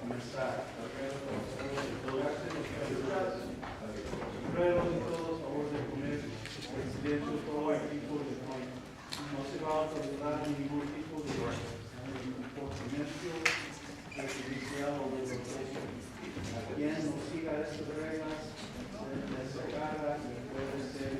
comenzar. Ruego de todos, favor de poner presidente todo tipo de no se va a tolerar ningún tipo de comportamiento prejudicial o de represión. Quien no siga estas reglas se carga y puede ser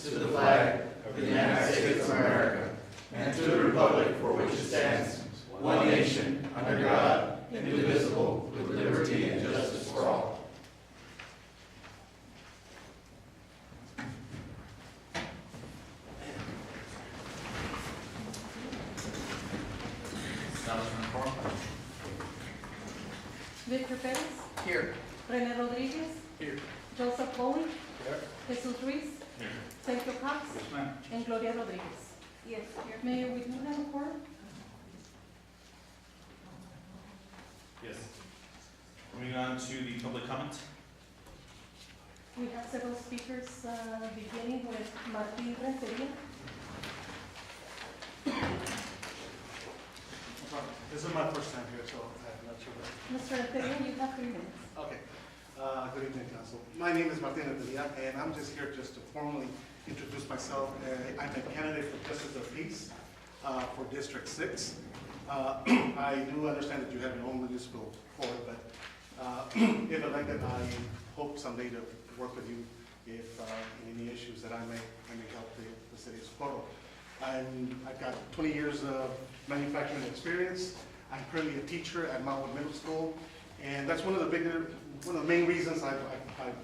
to the flag of the United States of America and to the republic for which it stands, one nation, under God, indivisible, with liberty and justice for all. Victor Perez. Here. René Rodriguez. Here. Joseph Bowen. Here. Jesus Ruiz. Here. Sergio Cox. Yes, ma'am. And Gloria Rodriguez. Yes, here. Mayor, we do have a quorum. Yes. Moving on to the public comment. We have several speakers, beginning with Martín Renteria. This is my first time here, so I'm not sure. Mr. Renteria, you have 3 minutes. Okay. Good evening, Council. My name is Martin Renteria, and I'm just here just to formally introduce myself. I'm a candidate for Justice of Peace for District 6. I do understand that you have your own municipal court, but if elected, I hope someday to work with you if in any issues that I may help the city of Socorro. I've got 20 years of manufacturing experience. I'm currently a teacher at Mountwood Middle School, and that's one of the main reasons I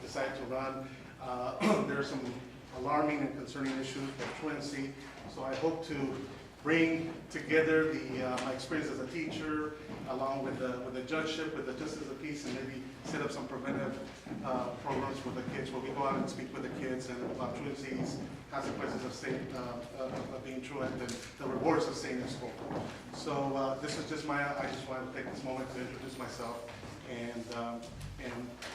decided to run. There are some alarming and concerning issues with truancy, so I hope to bring together my experience as a teacher, along with the judgeship, with the Justice of Peace, and maybe set up some preventive programs for the kids, where we go out and speak with the kids and about truancies, consequences of being truant, and the rewards of staying in school. So this is just I just wanted to take this moment to introduce myself and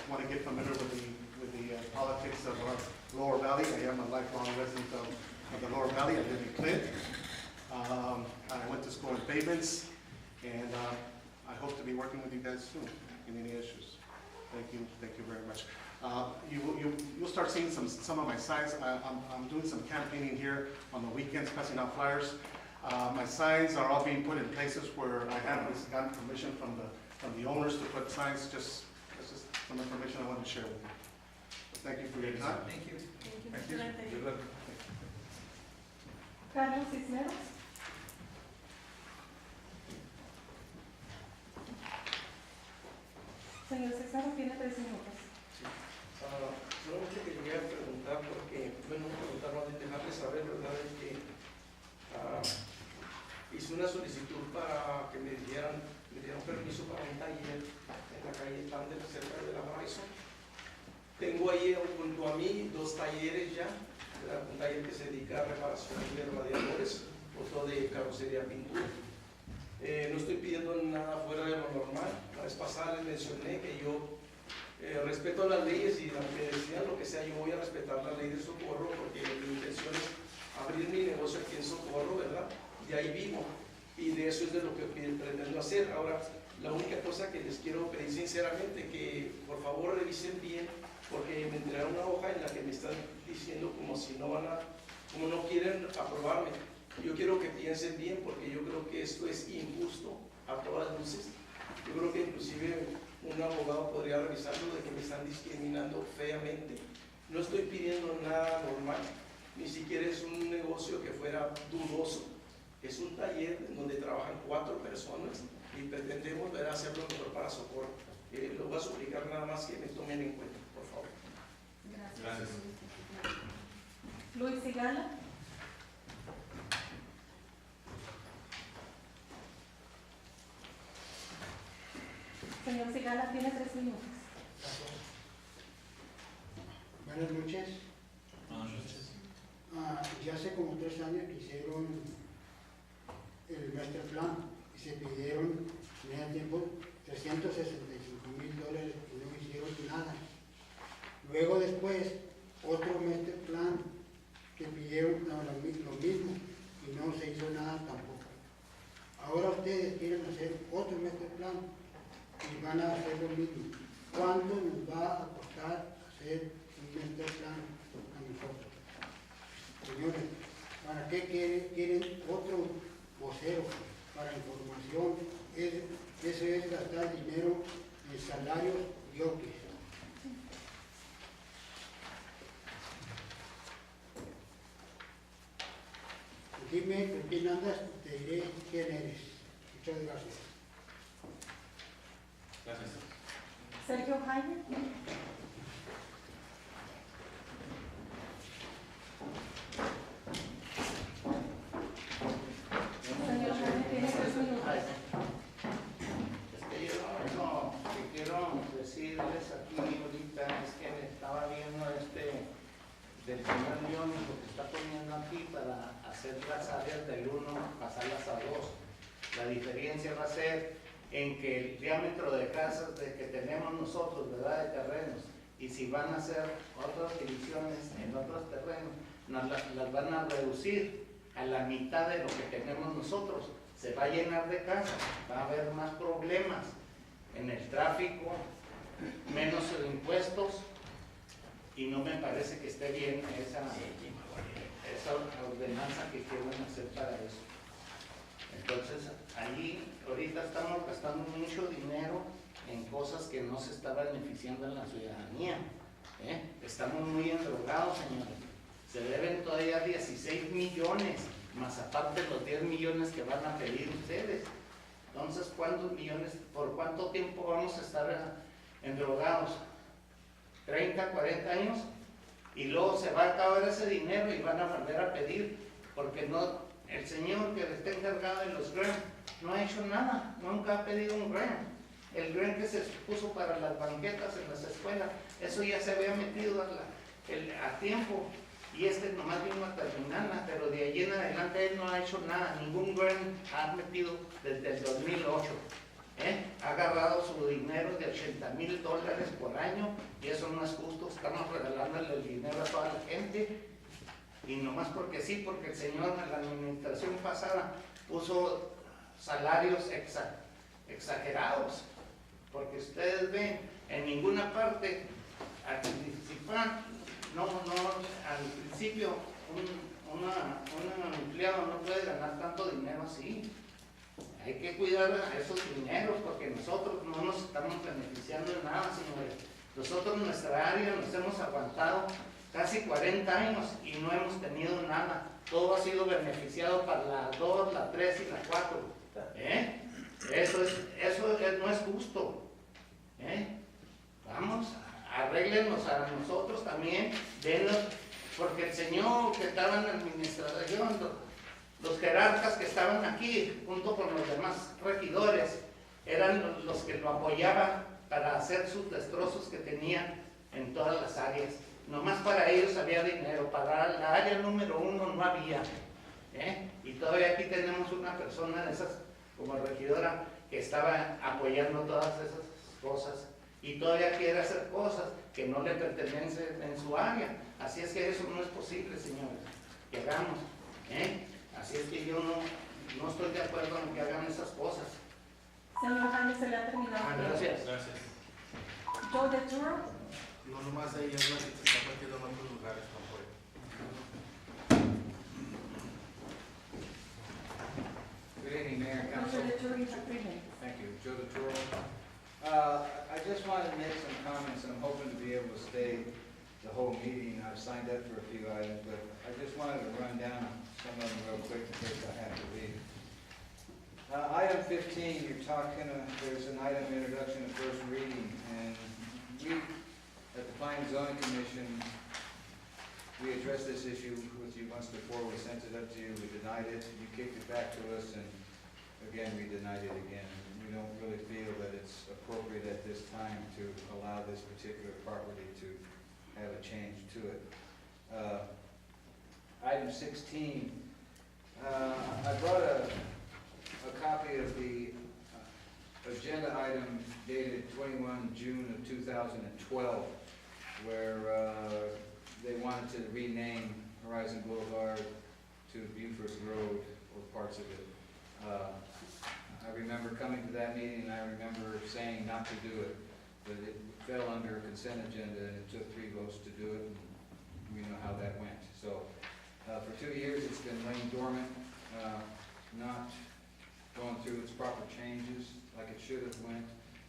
want to get familiar with the politics of our Lower Valley. I am a lifelong resident of the Lower Valley. I live in Clint. I went to school in Pavements, and I hope to be working with you guys soon in any issues. Thank you very much. You'll start seeing some of my signs. I'm doing some campaigning here on the weekends, passing out flyers. My signs are all being put in places where I haven't gotten permission from the owners to put signs. That's just some information I wanted to share with you. Thank you for your time. Thank you. Thank you, Mr. Renteria. Good luck. Carlos Cisneros. Señor Cisneros, tiene 3 minutos. Solamente que quería preguntar, porque, bueno, preguntar, dejarles saber, ¿verdad?, de que hice una solicitud para que me dieran permiso para un taller en la calle Tander, cerca de la Horizon. Tengo ahí junto a mí 2 talleres ya, ¿verdad? Un taller que se dedica a reparación de radiadores, otro de carrocería pintura. No estoy pidiendo nada fuera de lo normal. La vez pasada les mencioné que yo respeto las leyes, y aunque decidan lo que sea, yo voy a respetar la ley de Socorro, porque mi intención es abrir mi negocio aquí en Socorro, ¿verdad? De ahí vivo, y de eso es de lo que pretendo hacer. Ahora, la única cosa que les quiero pedir sinceramente, que por favor revisen bien, porque me entregaron una hoja en la que me están diciendo como no quieren aprobarme. Yo quiero que piensen bien, porque yo creo que esto es injusto a todas luces. Yo creo que inclusive un abogado podría revisarlo, de que me están discriminando feamente. No estoy pidiendo nada normal, ni siquiera es un negocio que fuera dudoso. Es un taller donde trabajan 4 personas y pretendemos hacer lo mejor para Socorro. Les voy a suplicar nada más que me tomen en cuenta, por favor. Gracias. Gracias. Luis Sigala. Señor Sigala, tiene 3 minutos. Buenas noches. Ya hace como 3 años que hicieron el master plan y se pidieron en ese tiempo $365,000 y no hicieron nada. Luego después otro master plan que pidieron lo mismo y no se hizo nada tampoco. Ahora ustedes quieren hacer otro master plan y van a hacer lo mismo. ¿Cuánto nos va a costar hacer un master plan a nosotros? Señores, ¿para qué quieren otro vocero para información? Eso es gastar dinero en salarios diokis. Dime con quién andas y te diré quién eres. Muchas gracias. Gracias. Sergio Jaime. Señor Jaime, tiene 3 minutos. Yo lo que quiero decirles aquí ahorita es que me estaba viendo del señor biónico que está poniendo aquí para hacer las áreas del 1, pasarlas a 2. La diferencia va a ser en que el diámetro de casas que tenemos nosotros, ¿verdad?, de terrenos, y si van a hacer otras divisiones en otros terrenos, las van a reducir a la mitad de lo que tenemos nosotros. Se va a llenar de casas, va a haber más problemas en el tráfico, menos impuestos, y no me parece que esté bien esa ordenanza que quieren hacer para eso. Entonces, allí ahorita estamos gastando mucho dinero en cosas que no se está beneficiando en la ciudadanía. Estamos muy endrogados, señores. Se deben todavía 16 millones, más aparte los 10 millones que van a pedir ustedes. Entonces, ¿cuántos millones, por cuánto tiempo vamos a estar endrogados? ¿30, 40 años? Y luego se va a acabar ese dinero y van a volver a pedir, porque no, el señor que está encargado de los grants no ha hecho nada, nunca ha pedido un grant. El grant que se puso para las banquetas en las escuelas, eso ya se había metido a tiempo, y nomás vino a terminarla, pero de allí en adelante él no ha hecho nada, ningún grant ha metido desde el 2008. Ha agarrado su dinero de $80,000 por año, y eso no es justo. Estamos regalándole el dinero a toda la gente, y nomás porque sí, porque el señor en la administración pasada puso salarios exagerados, porque ustedes ven, en ninguna parte al principal, al principio un empleado no puede ganar tanto dinero así. Hay que cuidar a esos dineros, porque nosotros no nos estamos beneficiando de nada, señores. Nosotros en nuestra área nos hemos aguantado casi 40 años y no hemos tenido nada. Todo ha sido beneficiado para la 2, la 3 y la 4. Eso no es justo. Vamos, arréglenos a nosotros también, denos, porque el señor que estaba en la administración, los jerarcas que estaban aquí, junto con los demás regidores, eran los que lo apoyaban para hacer sus destrozos que tenían en todas las áreas. Nomás para ellos había dinero, para la área número 1 no había. Y todavía aquí tenemos una persona de esas, como regidora, que estaba apoyando todas esas cosas, y todavía quiere hacer cosas que no le pertenecen en su área. Así es que eso no es posible, señores, que hagamos. Así es que yo no estoy de acuerdo en que hagan esas cosas. Señor Jaime, se le ha terminado. Gracias. Gracias. Joe de Turo. No nomás ella es la que se está metiendo en otros lugares, no puede. Good evening, Mayor and Council. Mr. de Turo, you have 3 minutes. Thank you. Joe DeToro. I just wanted to make some comments, and I'm hoping to be able to stay the whole meeting. I've signed up for a few items, but I just wanted to run down some of them real quick in case I have to leave. Item 15, you're talking, there's an item introduction of first reading, and we, at the Planning and Zoning Commission, we addressed this issue with you once before. We sent it up to you, we denied it, you kicked it back to us, and again, we denied it again. We don't really feel that it's appropriate at this time to allow this particular property to have a change to it. Item 16, I brought a copy of the agenda item dated 21 June of 2012, where they wanted to rename Horizon Boulevard to Buford Road, or parts of it. I remember coming to that meeting, and I remember saying not to do it, but it fell under a consent agenda, and it took 3 votes to do it, and we know how that went. So, for 2 years, it's been laying dormant, not going through its proper changes like it should have went.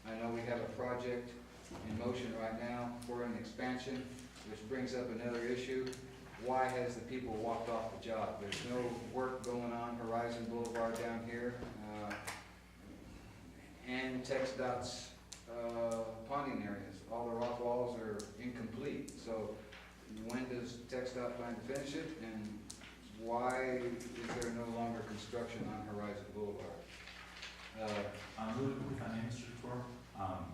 I know we have a project in motion right now for an expansion, which brings up another issue. Why has the people walked off the job? There's no work going on Horizon Boulevard down here, and TxDOT's ponding areas. All the rock walls are incomplete. So when does TxDOT plan to finish it, and why is there no longer construction on Horizon Boulevard? Really quick, if I may, Mr. Tour,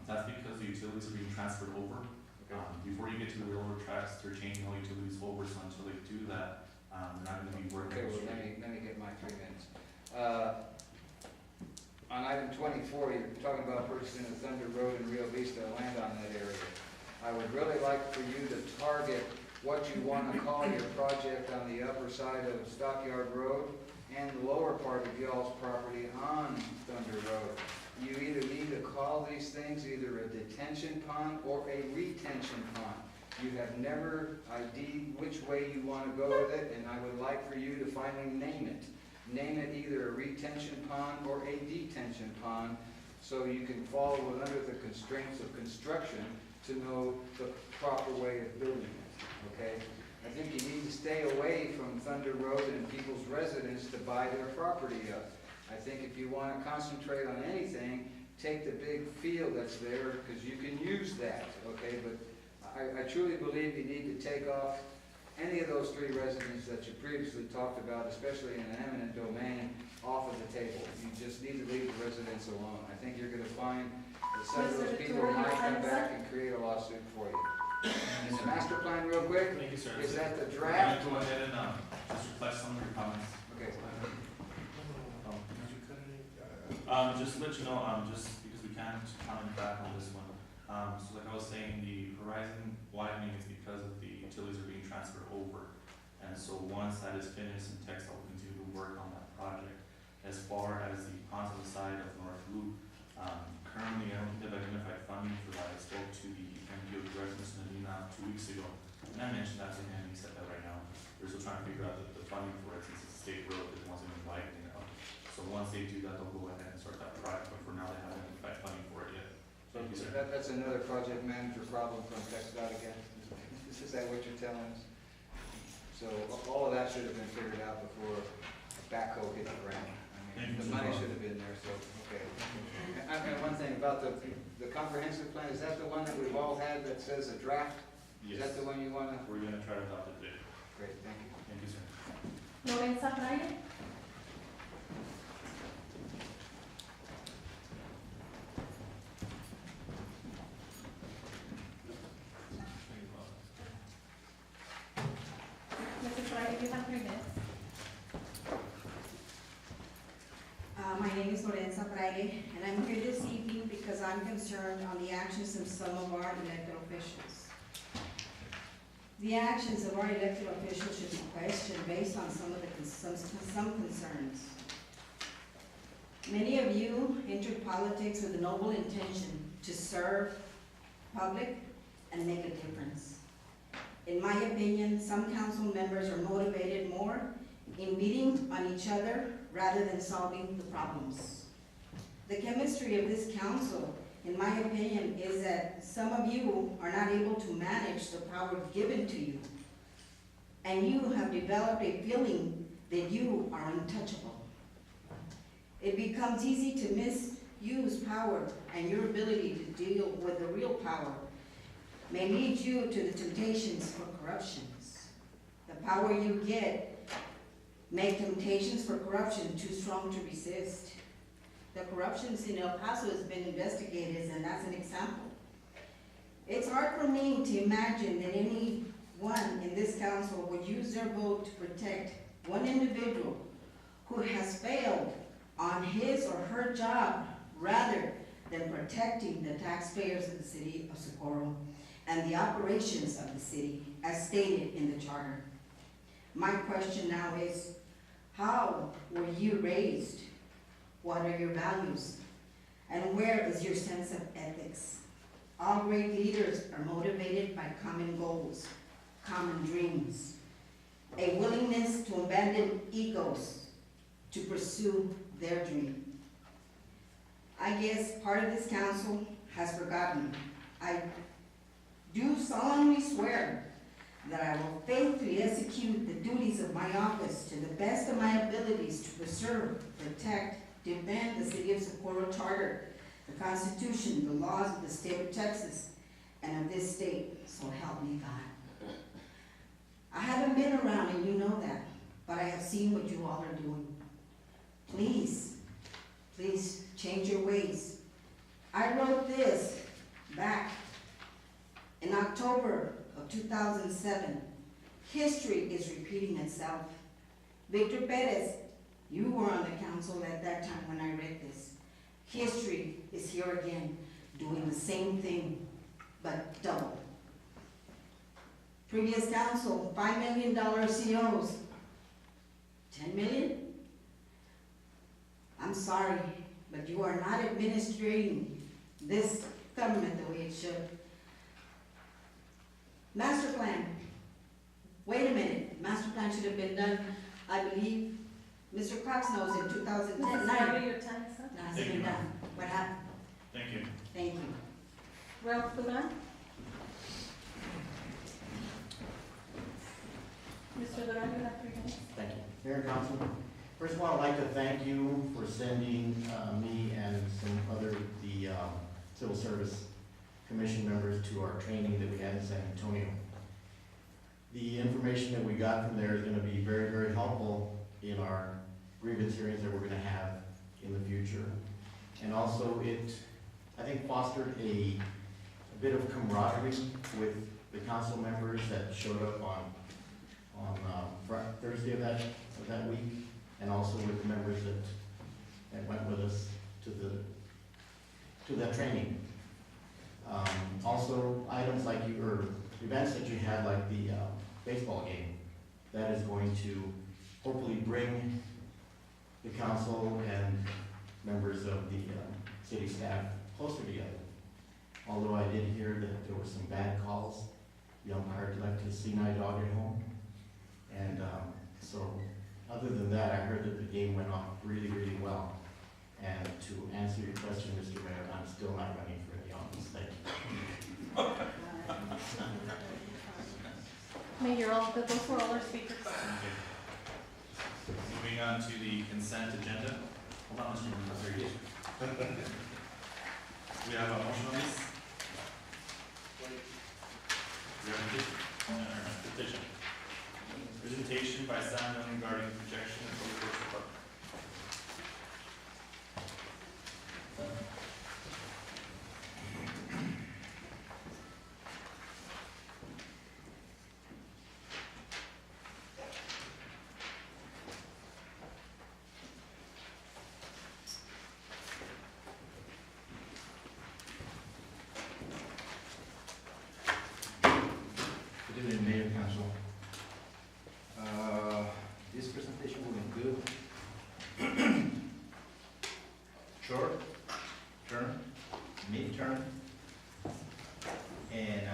that's because the utilities are being transferred over. Okay. Before you get to the railroad tracks, they're changing all utilities over, so until they do that, they're not gonna be working. Okay, well, let me get my 3 minutes. On item 24, you're talking about purchasing the Thunder Road in Rio Vista, land on that area. I would really like for you to target what you want to call your project on the upper side of Stockyard Road and the lower part of y'all's property on Thunder Road. You either need to call these things either a detention pond or a retention pond. You have never ID'd which way you want to go with it, and I would like for you to finally name it. Name it either a retention pond or a detention pond, so you can fall under the constraints of construction to know the proper way of building it, okay? I think you need to stay away from Thunder Road and people's residents to buy their property up. I think if you want to concentrate on anything, take the big field that's there, because you can use that, okay? But I truly believe you need to take off any of those 3 residents that you previously talked about, especially in an eminent domain, off of the table. You just need to leave the residents alone. I think you're going to find that some of those people might come back and create a lawsuit for you. And the master plan, real quick, Thank you, sir. is that the We're draft? gonna go ahead and, just reflect some of your comments. Okay. Just to let you know, just because we can't comment back on this one. So like I was saying, the horizon widening is because of the utilities are being transferred over. And so once that is finished, and TxDOT will continue to work on that project. As far as the ponds on the side of North Loop, currently I don't think they've identified funding for that. I spoke to the MPO director, Ms. Medina, 2 weeks ago, and I mentioned that to him, and he said that right now, they're still trying to figure out the funding for it, since it's a state road that wasn't even widening up. So once they do that, they'll go ahead and start that project, but for now, they haven't identified funding for it yet. Thank you, sir. That's another project manager problem from TxDOT again. Is that what you're telling us? So all of that should have been figured out before a backhoe hit the ground. I mean, the money should have been there, so, okay. And one thing about the comprehensive plan, is that the one that we've all had that says a draft? Is Yes. that the one you want to? We're gonna try to adopt it today. Great, thank you. Thank you, sir. Lorenza Fraile. Mrs. Fraile, you have 3 minutes. My name is Lorenza Fraile, and I'm here this evening because I'm concerned on the actions of some of our elected officials. The actions of our elected officials should be questioned based on some concerns. Many of you entered politics with a noble intention to serve public and make a difference. In my opinion, some council members are motivated more in beating on each other rather than solving the problems. The chemistry of this council, in my opinion, is that some of you are not able to manage the power given to you, and you have developed a feeling that you are untouchable. It becomes easy to misuse power, and your ability to deal with the real power may lead you to the temptations for corruptions. The power you get make temptations for corruption too strong to resist. The corruptions in El Paso has been investigated, and that's an example. It's hard for me to imagine that anyone in this council would use their vote to protect one individual who has failed on his or her job rather than protecting the taxpayers of the city of Socorro and the operations of the city as stated in the charter. My question now is, how were you raised? What are your values? And where is your sense of ethics? All great leaders are motivated by common goals, common dreams, a willingness to abandon egos to pursue their dream. I guess part of this council has forgotten. I do solemnly swear that I will faithfully execute the duties of my office to the best of my abilities to preserve, protect, defend the City of Socorro Charter, the Constitution, the laws of the state of Texas, and of this state, so help me God. I haven't been around, and you know that, but I have seen what you all are doing. Please, please change your ways. I wrote this back in October of 2007. History is repeating itself. Victor Perez, you were on the council at that time when I read this. History is here again, doing the same thing, but double. Previous council, $5 million COs. 10 million? I'm sorry, but you are not administrating this government the way it should. Master plan. Wait a minute, master plan should have been done, I believe, Mr. Cox knows in 2010. Mrs. Carter, your time is up. No, it's been done. What happened? Thank you. Thank you. Ralph Duran. Mr. Duran, you have 3 minutes. Thank you. Mayor and Council, first of all, I'd like to thank you for sending me and some other, the Civil Service Commission members to our training that we had in San Antonio. The information that we got from there is going to be very, very helpful in our grievance hearings that we're going to have in the future. And also it, I think, fostered a bit of camaraderie with the council members that showed up on Thursday of that week, and also with the members that went with us to that training. Also, items like events that you had, like the baseball game, that is going to hopefully bring the council and members of the city staff closer together. Although I did hear that there were some bad calls. The umpire left his C9 dog at home. And so, other than that, I heard that the game went off really, really well. And to answer your question, Mr. Mayor, I'm still not running for the office. Thank you. Mayor, those were all our speakers. Okay. Moving on to the consent agenda. Hold on, Mr. Mayor. We have a motion on this? We have a petition. Presentation by Sam Young regarding projection of public works department. Good evening, Mayor and Council. This presentation will include short term, mid-term, and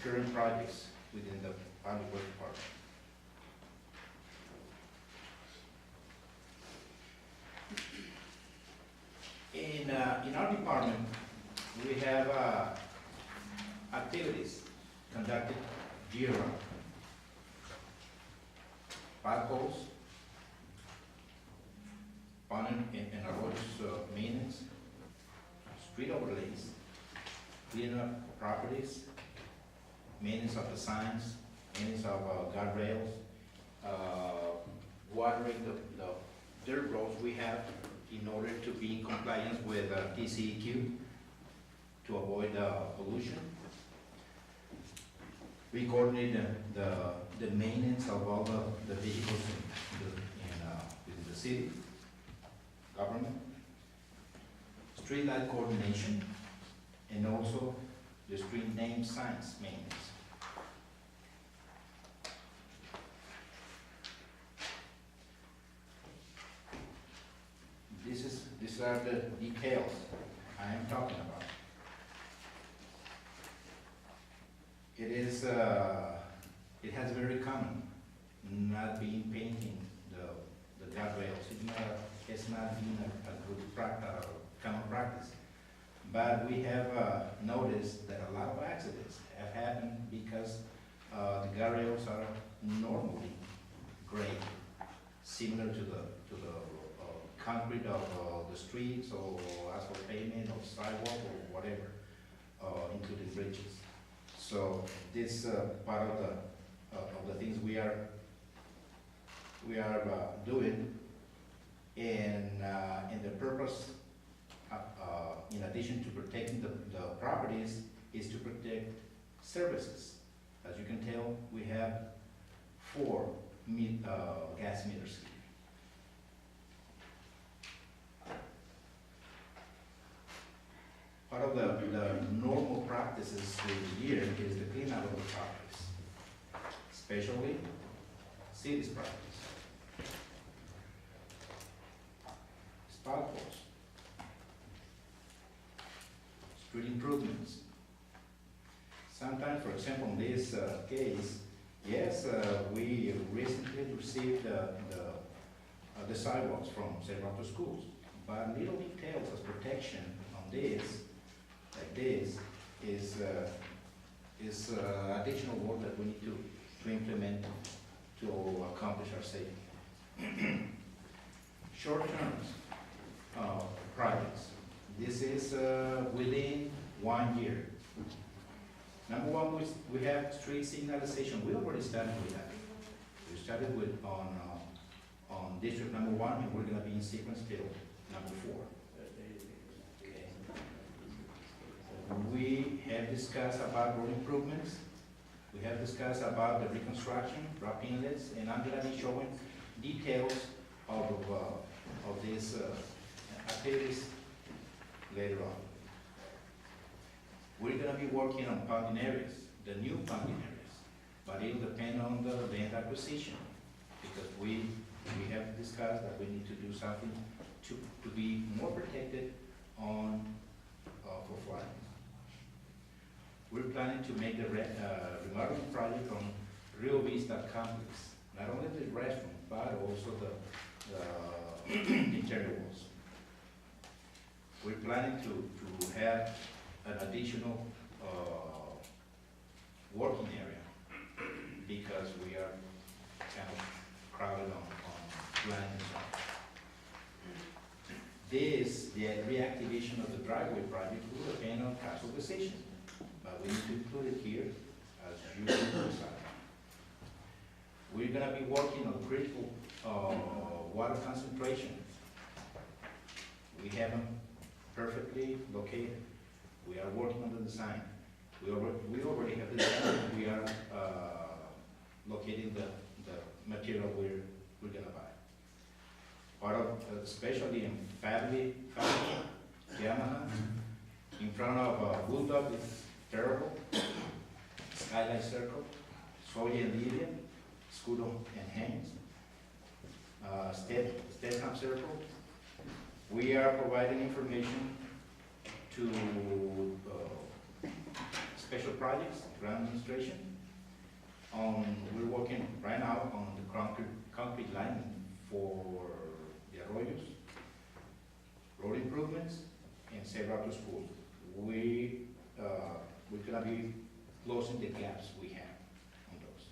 current projects within the public works department. In our department, we have activities conducted year-round. Potholes, bond doing in our roads, maintenance, street overlays, cleaning up properties, maintenance of the signs, maintenance of guardrails, watering the dirt roads we have in order to be in compliance with TCEQ to avoid pollution. We coordinate the maintenance of all the vehicles in the city government, street light coordination, and also the street name signs maintenance. These are the details I am talking about. It has very common not being painting the guardrails. It's not been a good common practice. But we have noticed that a lot of accidents have happened because the guardrails are normally gray, similar to the concrete of the streets or asphalt pavement or sidewalk or whatever, including bridges. So this part of the things we are doing, and the purpose, in addition to protecting the properties, is to protect services. As you can tell, we have 4 gas meters. Part of the normal practices through the year is the cleanup of the properties, especially cities properties, spot poles, street improvements. Sometimes, for example, in this case, yes, we recently received the sidewalks from several schools, but little details as protection on this, like this, is additional work that we need to implement to accomplish our safety. Short-term projects. This is within 1 year. Number one, we have street signalization. We already started with that. We started with on district number 1, and we're going to be in sequence till number 4. Okay. We have discussed about road improvements. We have discussed about the reconstruction, drop inlets, and I'm going to be showing details of these activities later on. We're going to be working on parking areas, the new parking areas, but it will depend on the land acquisition, because we have discussed that we need to do something to be more protected on for flooding. We're planning to make the remodeling project on Rio Vista complex, not only the restroom, but also the interior walls. We're planning to have an additional working area because we are kind of crowded on land. The reactivation of the driveway project will depend on council decision, but we need to include it here as you decide. We're going to be working on critical water concentration. We have them perfectly located. We are working on the design. We already have the design. We are locating the material we're going to buy. Part of, especially in family, Yamaha, in front of Bulldog is terrible, Skyline Circle, Soya and Lydia, Scudo and Haynes, Stedham Circle. We are providing information to special projects, grant administration. We're working right now on the concrete lining for the arroyos, road improvements, and several schools. We're gonna be closing the gaps we have on those.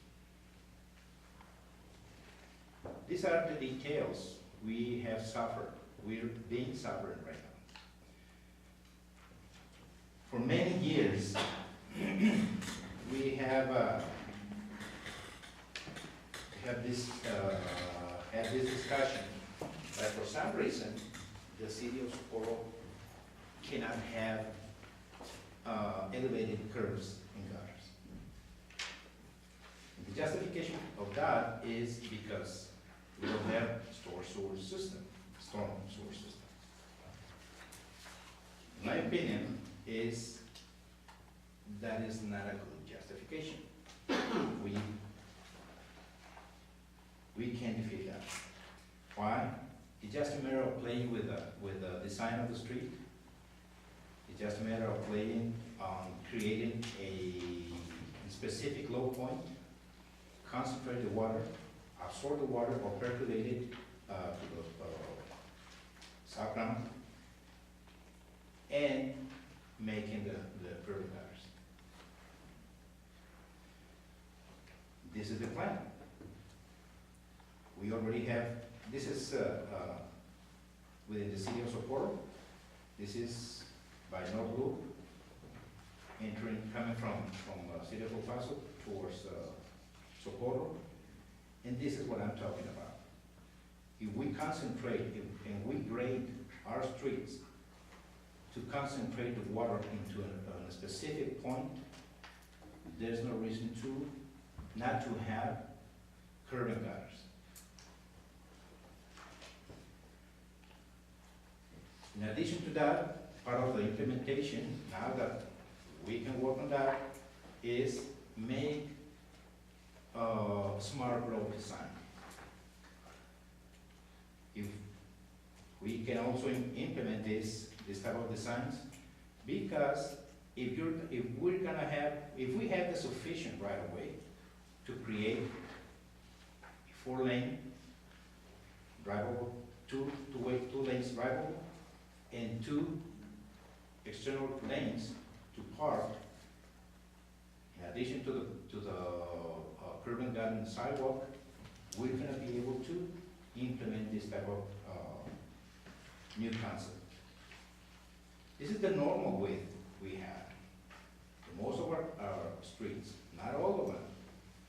These are the details we have suffered we're being suffering right now. For many years, we have had this discussion that for some reason, the city of Socorro cannot have elevated curbs and gutters. And the justification of that is because we don't have storm sewer system. My opinion is that is not a good justification. We can't defeat that. Why? It's just a matter of playing with the design of the street. It's just a matter of playing on creating a specific low point, concentrate the water, absorb the water, or percolate it to the south ground, and making the curb gutters. This is the plan. We already have, this is within the city of Socorro. This is by North Loop, coming from city of El Paso towards Socorro. And this is what I'm talking about. If we concentrate and we grade our streets to concentrate the water into a specific point, there's no reason not to have curb and gutters. In addition to that, part of the implementation, now that we can work on that, is make smart road design. If we can also implement this type of designs, because if we have the sufficient right of way to create a 4-lane drivable, two lanes drivable, and 2 external lanes to park, in addition to the curb and gutter and sidewalk, we're going to be able to implement this type of new concept. This is the normal way we have. Most of our streets, not all of them,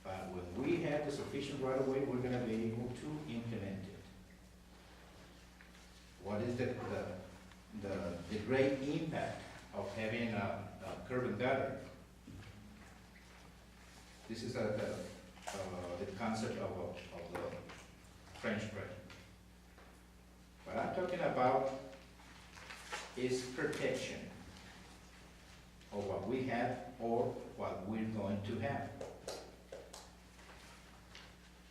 but when we have the sufficient right of way, we're going to be able to implement it. What is the great impact of having a curb and gutter? This is the concept of the French bread. What I'm talking about is protection of what we have or what we're going to have.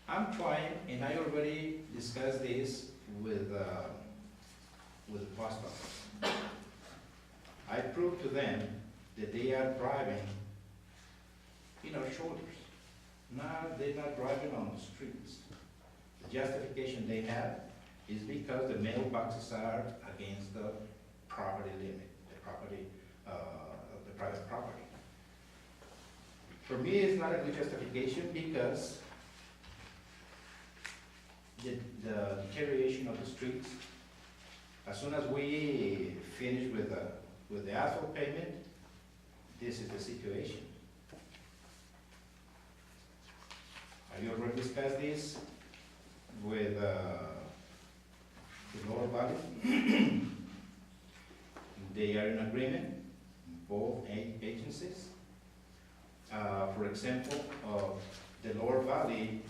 I'm trying, and I already discussed this with the post office. I proved to them that they are driving in our shoulders. Now they're not driving on the streets. The justification they have is because the mailboxes are against the property limit, the private property. For me, it's not a good justification because the deterioration of the streets, as soon as we finish with the asphalt pavement, this is the situation. I already discussed this with Lower Valley. They are in agreement, both agencies. For example, the Lower Valley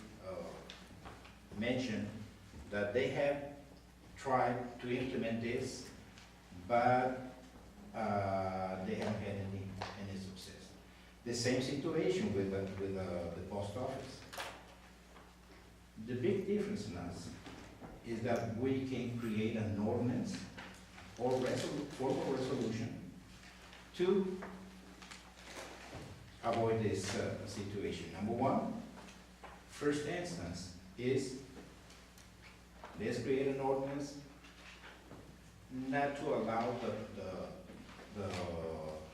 mentioned that they have tried to implement this, but they haven't had any success. The same situation with the post office. The big difference in us is that we can create an ordinance or formal resolution to avoid this situation. Number one, first instance is let's create an ordinance not to allow the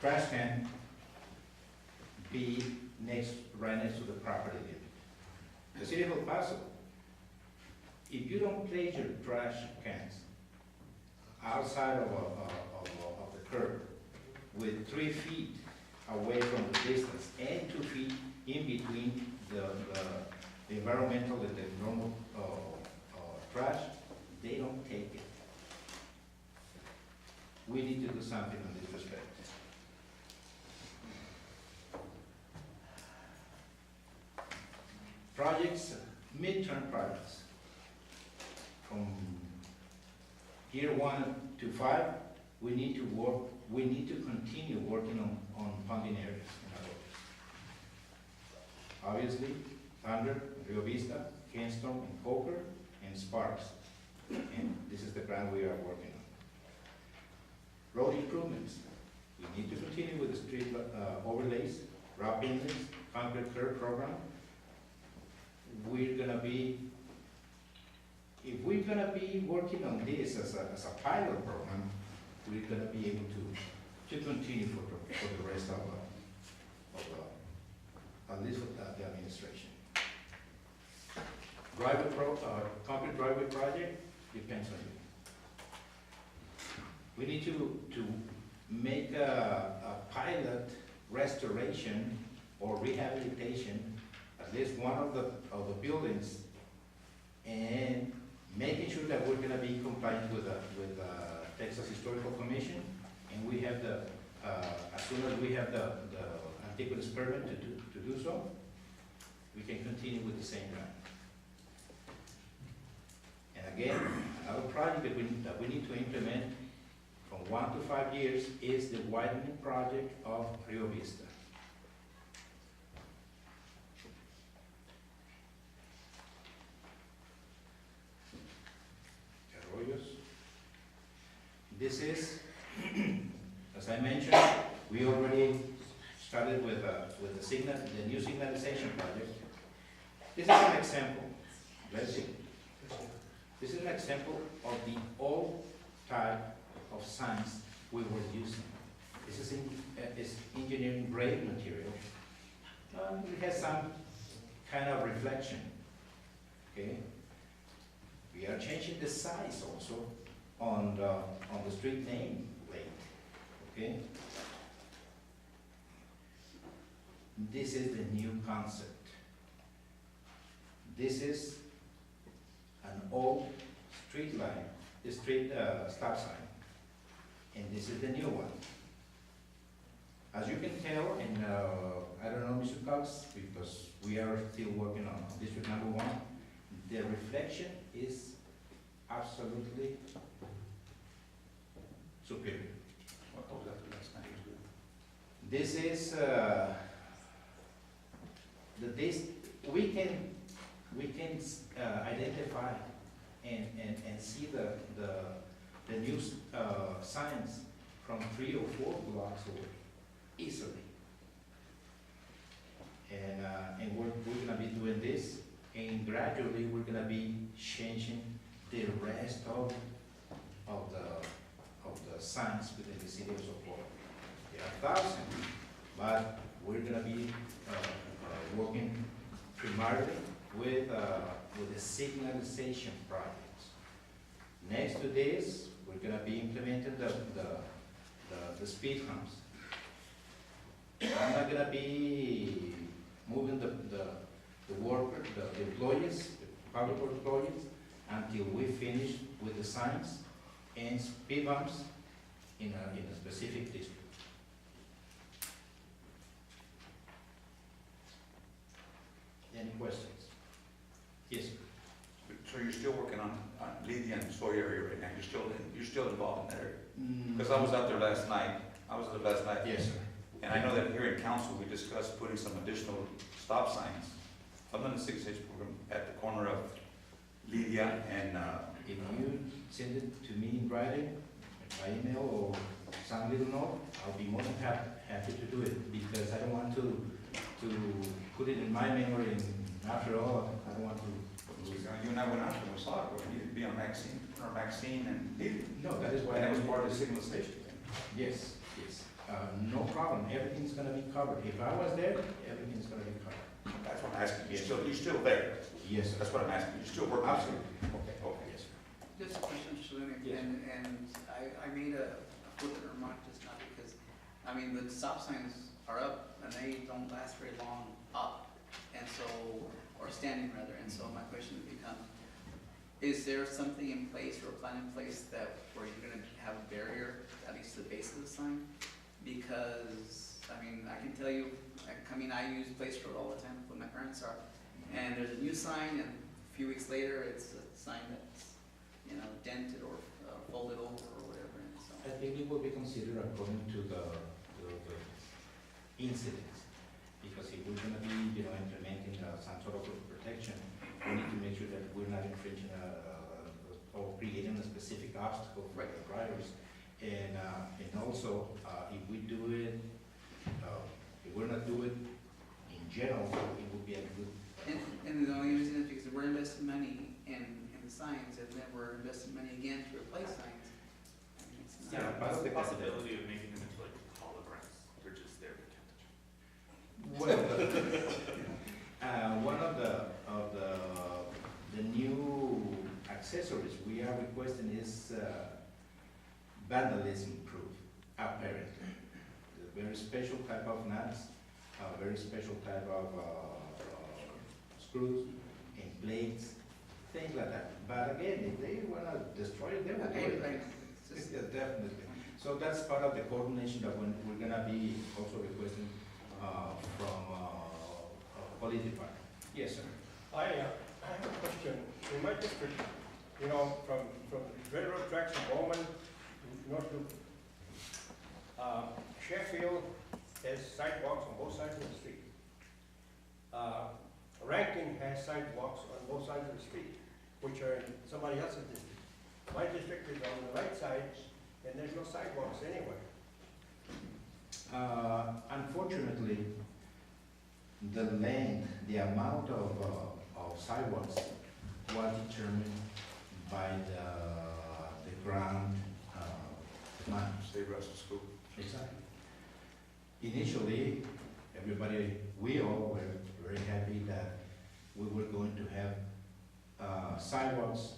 trash can be right next to the property limit. The city of El Paso, if you don't place your trash cans outside of the curb with 3 feet away from the distance and 2 feet in between the environmental and the normal trash, they don't take it. We need to do something in this respect. Projects, midterm projects. From year 1 to 5, we need to continue working on funding areas in our office. Obviously, Thunder, Rio Vista, Kenston, and Coker, and Sparks. And this is the plan we are working on. Road improvements. We need to continue with the street overlays, rock paintings, concrete curb program. If we're gonna be working on this as a pilot program, we're gonna be able to continue for the rest of at least for the administration. Concrete driveway project depends on you. We need to make a pilot restoration or rehabilitation, at least one of the buildings, and making sure that we're gonna be compliant with Texas Historical Commission, and we have as soon as we have the antiquities permit to do so, we can continue with the same plan. And again, another project that we need to implement from 1 to 5 years is the widening project of Rio Vista. This is, as I mentioned, we already started with the new signalization project. This is an example. Let's see. This is an example of the old type of signs we were using. This is engineering grade material. It has some kind of reflection. Okay. We are changing the size also on the street name plate. Okay. This is the new concept. This is an old street line, the street stop sign, and this is the new one. As you can tell, and I don't know, Mr. Cox, because we are still working on district number 1, the reflection is absolutely superior. What was that last night? This is we can identify and see the new signs from 3 or 4 blocks away easily. And we're going to be doing this, and gradually we're going to be changing the rest of the signs within the city of Socorro. There are thousands, but we're going to be working primarily with the signalization projects. Next to this, we're going to be implementing the speed humps. I'm not going to be moving the workers, the employees, the public employees, until we finish with the signs and speed bumps in a specific district. Any questions? Yes, sir. So you're still working on Lydia and Sawyer area right now? You're still involved in that area? Because I was out there last night. Yes, sir. And I know that here in council, we discussed putting some additional stop signs other than the 6H program at the corner of Lydia and If you send it to me in writing, by email or some little note, I'll be more than happy to do it, because I don't want to put it in my memory, and after all, I don't want to lose it. you and I went out and we saw it, where it needed to be on Maxine and Lydia. No, that is why. And that was part of the signalization. Yes, yes. No problem, everything's gonna be covered. If I was there, everything's gonna be covered. That's what I'm asking. You're still there. Yes, sir. That's what I'm asking. You're still working. Absolutely. Okay. Yes, sir. Just a question, Shalini, Yes. and I made a flippant remark just now because, I mean, the stop signs are up and they don't last very long up, and so, or standing rather, and so my question would become, is there something in place or a plan in place that, where you're gonna have a barrier, at least to the base of the sign? Because, I mean, I can tell you, I use Place Road all the time, when my parents are, and there's a new sign, and a few weeks later, it's a sign that's, you know, dented or folded over or whatever, and so. I think it will be considered according to the incidents, because if we're gonna be, you know, implementing some sort of protection, we need to make sure that we're not infringing or creating a specific obstacle for the drivers. And also, if we do it, if we're not doing it in general, it would be a good. And the only reason is because we're investing money in the signs, and then we're investing money again to replace signs. I mean, it's not- Yeah, what's the possibility of making them into like holograms? They're just there, they can't touch. Well, one of the new accessories we are requesting is vandalism proof, apparently. A very special type of nuts, a very special type of screws and plates, things like that. But again, if they wanna destroy it, they will do it. Right. It's just- Yeah, definitely. So that's part of the coordination that we're gonna be also requesting from police department. Yes, sir. I have a question. In my district, you know, from railroad tracks to Bowman, north to Sheffield has sidewalks on both sides of the street. Rankin has sidewalks on both sides of the street, which are in somebody else's district. My district is on the right side, and there's no sidewalks anywhere. Unfortunately, the length, the amount of sidewalks was determined by the ground plan. State Russell School. Exactly. Initially, we all were very happy that we were going to have sidewalks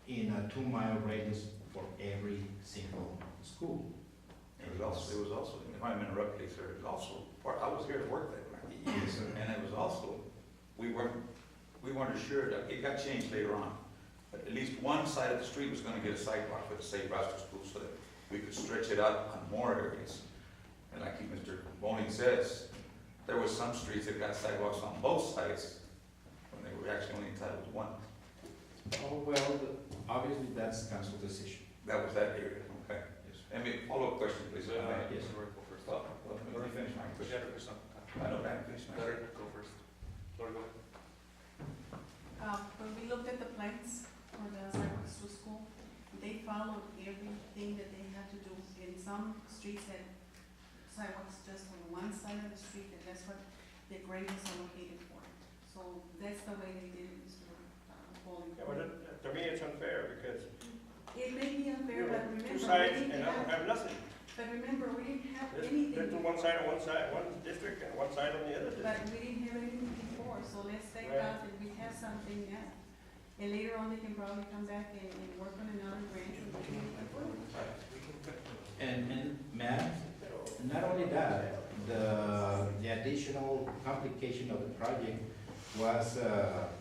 in a 2-mile radius for every single school. It was also, if I'm interrupting, sir, it was also, I was here to work that night. Yes, sir. And it was also, we weren't assured, that it got changed later on, but at least one side of the street was gonna get a sidewalk for the St. Roster School so that we could stretch it out on more areas. And like Mr. Boning says, there was some streets that got sidewalks on both sides when they were actually only entitled to one. Oh, well, obviously that's council decision. That was that area, okay. Yes. And me, follow-up question, please. Yes. Lori, go first. Well, let me finish my question. I know that, finish my Lori, go first. Lori, go ahead. When we looked at the plans for the sidewalks to school, they followed everything that they had to do. In some streets had sidewalks just on one side of the street, and that's what the grade was allocated for. So that's the way they did it, Mr. Bowling. Yeah, but to me, it's unfair because It may be unfair, but remember, two we sides didn't and I don't have, have nothing. but remember, we didn't have There's anything. one side, one district and one side on the other But district. we didn't have anything before, so let's thank Right. God that we have something now. And later on, they can probably come back and work on another grant and we can approve. And ma'am, not only that, the additional complication of the project was,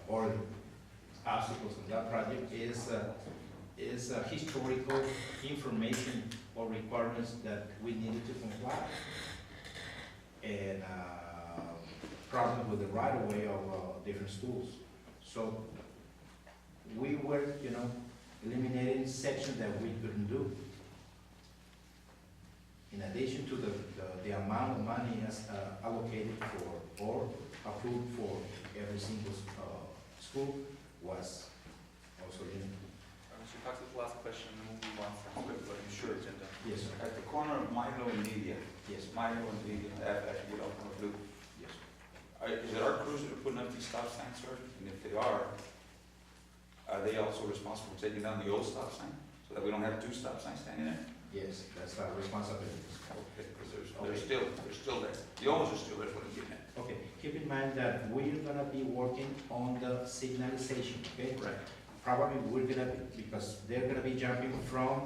or obstacles in that project is historical information or requirements that we needed to comply. And problems with the right of way of different schools. So we were, eliminating sections that we couldn't do. In addition to the amount of money as allocated for or approved for every single school was also limited. Mr. Cox, the last question, and then we'll move on from the Sure. agenda. Yes, sir. At the corner of Milo and Media, Yes. Milo and Media, after you get off on Blue. Yes. Is it our crews that are putting up these stop signs, sir? And if they are they also responsible for taking down the old stop sign? So that we don't have 2 stop signs standing there? Yes, that's our responsibility. Okay, because they're still there. The owners are still there, what I'm getting at. Okay, keep in mind that we're gonna be working on the signalization, okay? Right. probably we're gonna, because they're gonna be jumping from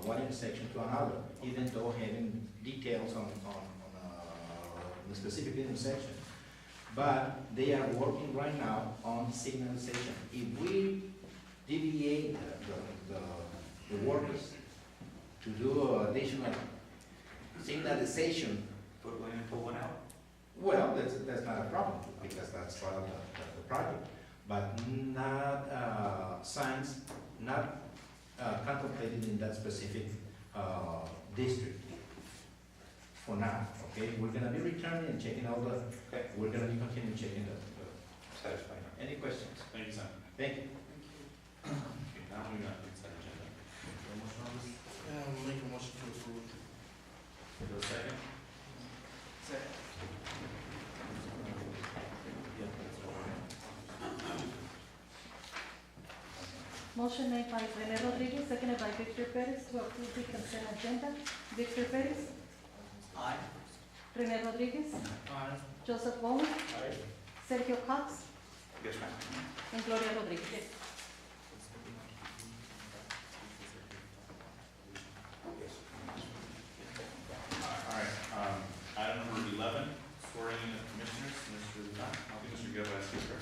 one intersection to another, even though having details on the specific intersection. But they are working right now on signalization. If we deviate the workers to do additional signalization. Put one in, pull one out. Well, that's not a problem, because that's part of the project, but not, signs not contemplated in that specific district for now, okay? We're gonna be returning and checking all the, we're gonna be continuing checking the satisfying. Any questions? Thank you, Sam. Thank you. Okay, now we got the consent agenda. Is there a motion on this? Make a motion to approve. Is there a second? Second. Motion made by Rene Rodriguez, seconded by Victor Perez to approve the consent agenda. Victor Perez, Aye. Rene Rodriguez, Aye. Joseph Bowman, Aye. Sergio Cox, Yes, ma'am. and Gloria Rodriguez. All right, item number 11, swearing in of commissioners, Mr. I'll be Mr. Gil as speaker.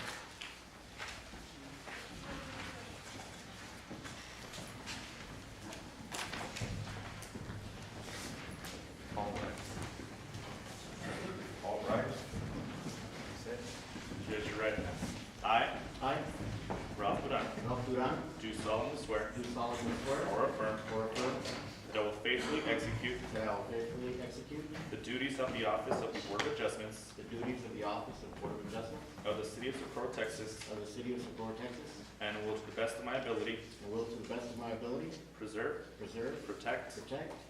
All right. Raise your right hand. I, Ralph Duran, do solemnly swear or affirm that I will faithfully execute the duties of the office of the Board of Adjustments of the City of Socorro, Texas, and will to the best of my ability preserve, protect,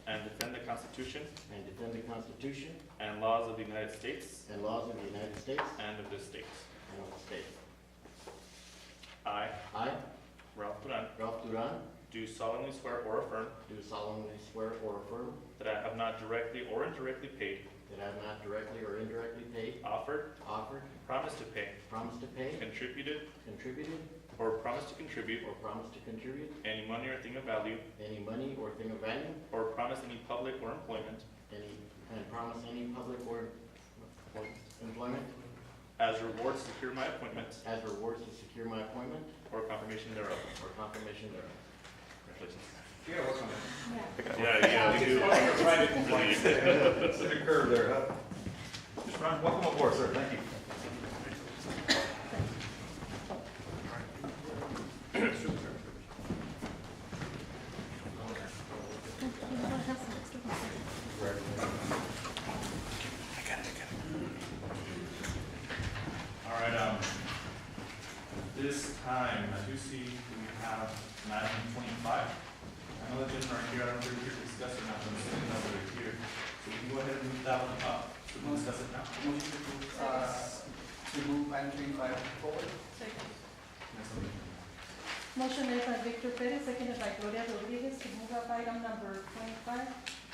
and defend the Constitution and laws of the United States and of this state. I, Ralph Duran, do solemnly swear or affirm that I have not directly or indirectly paid, offered, promised to pay, contributed, or promised to contribute any money or thing of value, or promised any public or employment as rewards to secure my appointment or confirmation thereof. Congratulations. Yeah, what's on it? Yeah, you do. Private complaints. That's a curve there, huh? Mr. Ron, welcome aboard, sir. Thank you. All right, this time, I do see we have an item 25. I know the gentlemen are here, I don't know if they're here to discuss or not, but I'm assuming that they're here. So we can go ahead and move that one up, so we can discuss it now. Motion to move item 25 forward. Second. Motion made by Victor Perez, seconded by Gloria Rodriguez to move up item number 25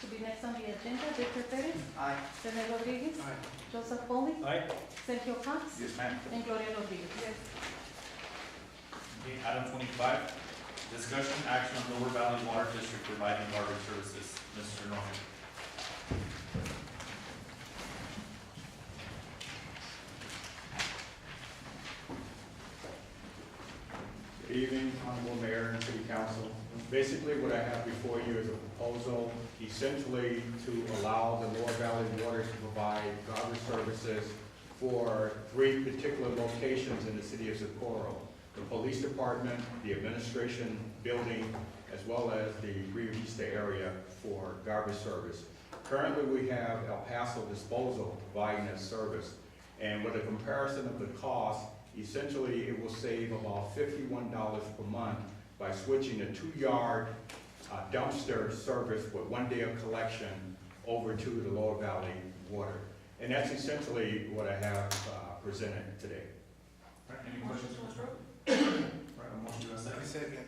to be next on the agenda. Victor Perez, Aye. Rene Rodriguez, Aye. Joseph Bowman, Aye. Sergio Cox, Yes, ma'am. and Gloria Rodriguez. Okay, item 25, discussion action on Lower Valley Water District providing garbage services. Mr. Norman. Good evening, Honorable Mayor and City Council. Basically, what I have before you is a proposal essentially to allow the Lower Valley Water to provide garbage services for 3 particular locations in the city of Socorro: the police department, the administration building, as well as the Rio Vista area for garbage service. Currently, we have El Paso Disposal providing that service, and with a comparison of the cost, essentially it will save about $51 per month by switching a 2-yard dumpster service with 1 day of collection over to the Lower Valley Water. And that's essentially what I have presented today. All right, any questions from Mr. All right, a motion to a second. Second.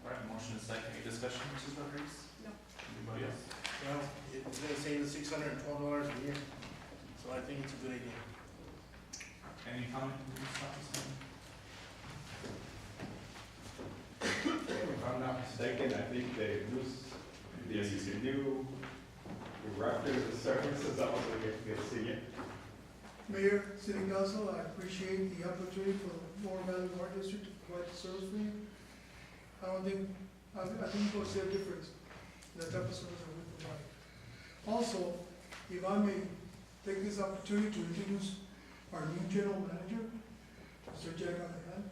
All right, a motion to a second. Any discussion, Mrs. Rodriguez? No. Anybody else? Well, it's gonna save us $612 a year, so I think it's a good idea. Any comment from Ms. Hopkins? mistaken, I think the new director of services, I was going to see it. Mayor, City Council, I appreciate the opportunity for the Lower Valley Water District to provide the service for you. I think you'll see a difference in the type of service that we provide. Also, if I may take this opportunity to introduce our new general manager, Mr. Jack Alejandro.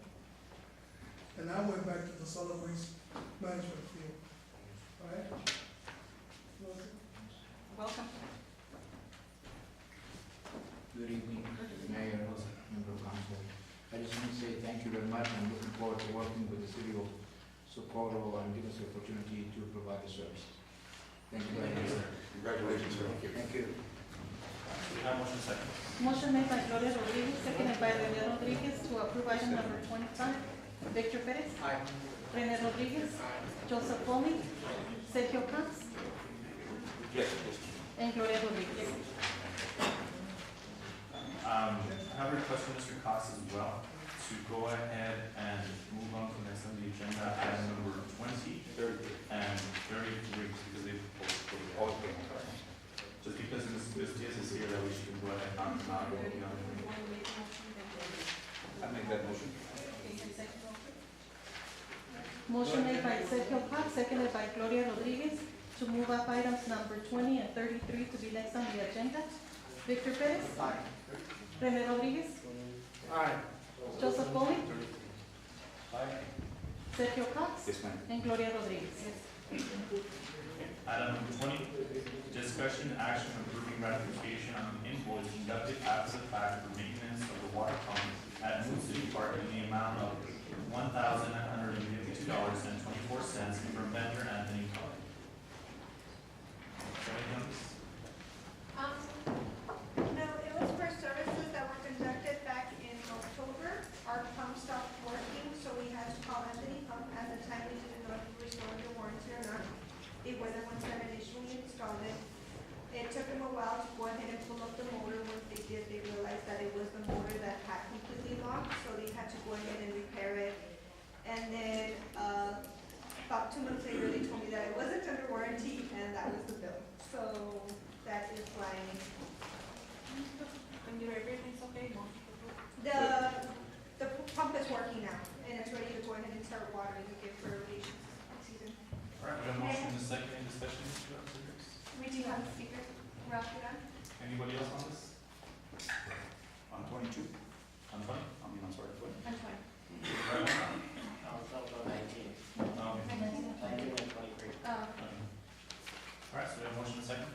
And I went back to the solid waste management field. All right? Welcome. Good evening, Mayor, Member of Council. I just want to say thank you very much. I'm looking forward to working with the City of Socorro and give us the opportunity to provide the services. Thank you very much. Congratulations, sir. Thank you. We have motion second. Motion made by Gloria Rodriguez, seconded by Rene Rodriguez to approve item number 25. Victor Perez. Aye. Rene Rodriguez. Joseph Bomi. Sergio Cruz. Yes. And Gloria Rodriguez. I have a request from Mr. Cox as well to go ahead and move on to the next on the agenda, item number 20 and 33, because they both just because Ms. Diaz is here, that we should go ahead and not go beyond. I make that motion. Motion made by Sergio Cruz, seconded by Gloria Rodriguez to move up items number 20 and 33 to be next on the agenda. Victor Perez. Aye. Rene Rodriguez. Aye. Joseph Bomi. Aye. Sergio Cruz. Yes, ma'am. And Gloria Rodriguez. Item number 20, discussion action approving ratification on the invoice conducted after the fact for maintenance of the water pump at Moon City Park in the amount of $1,952.24 from vendor Anthony Cobb. No, it was for services that were conducted back in October. Our pump stopped working, so we had to call Anthony Pump. At the time, we didn't know if we restored the warranty or not. They were the ones that initially installed it. It took them a while to go ahead and pull up the motor. Once they did, they realized that it was the motor that had completely locked, so they had to go ahead and repair it. And then, about 2 months later, they told me that it wasn't under warranty, and that was the bill. So that is why When you're everything's okay, the pump is working now, and it's ready to go ahead and start watering again for irrigation season. All right, we have a motion in the second, any discussion, Mr. Rodriguez? We do have a speaker, Ralph Duran. Anybody else on this? On 22. On 20? I'm sorry, 20. I'm fine. All right, all right, so we have a motion in the second.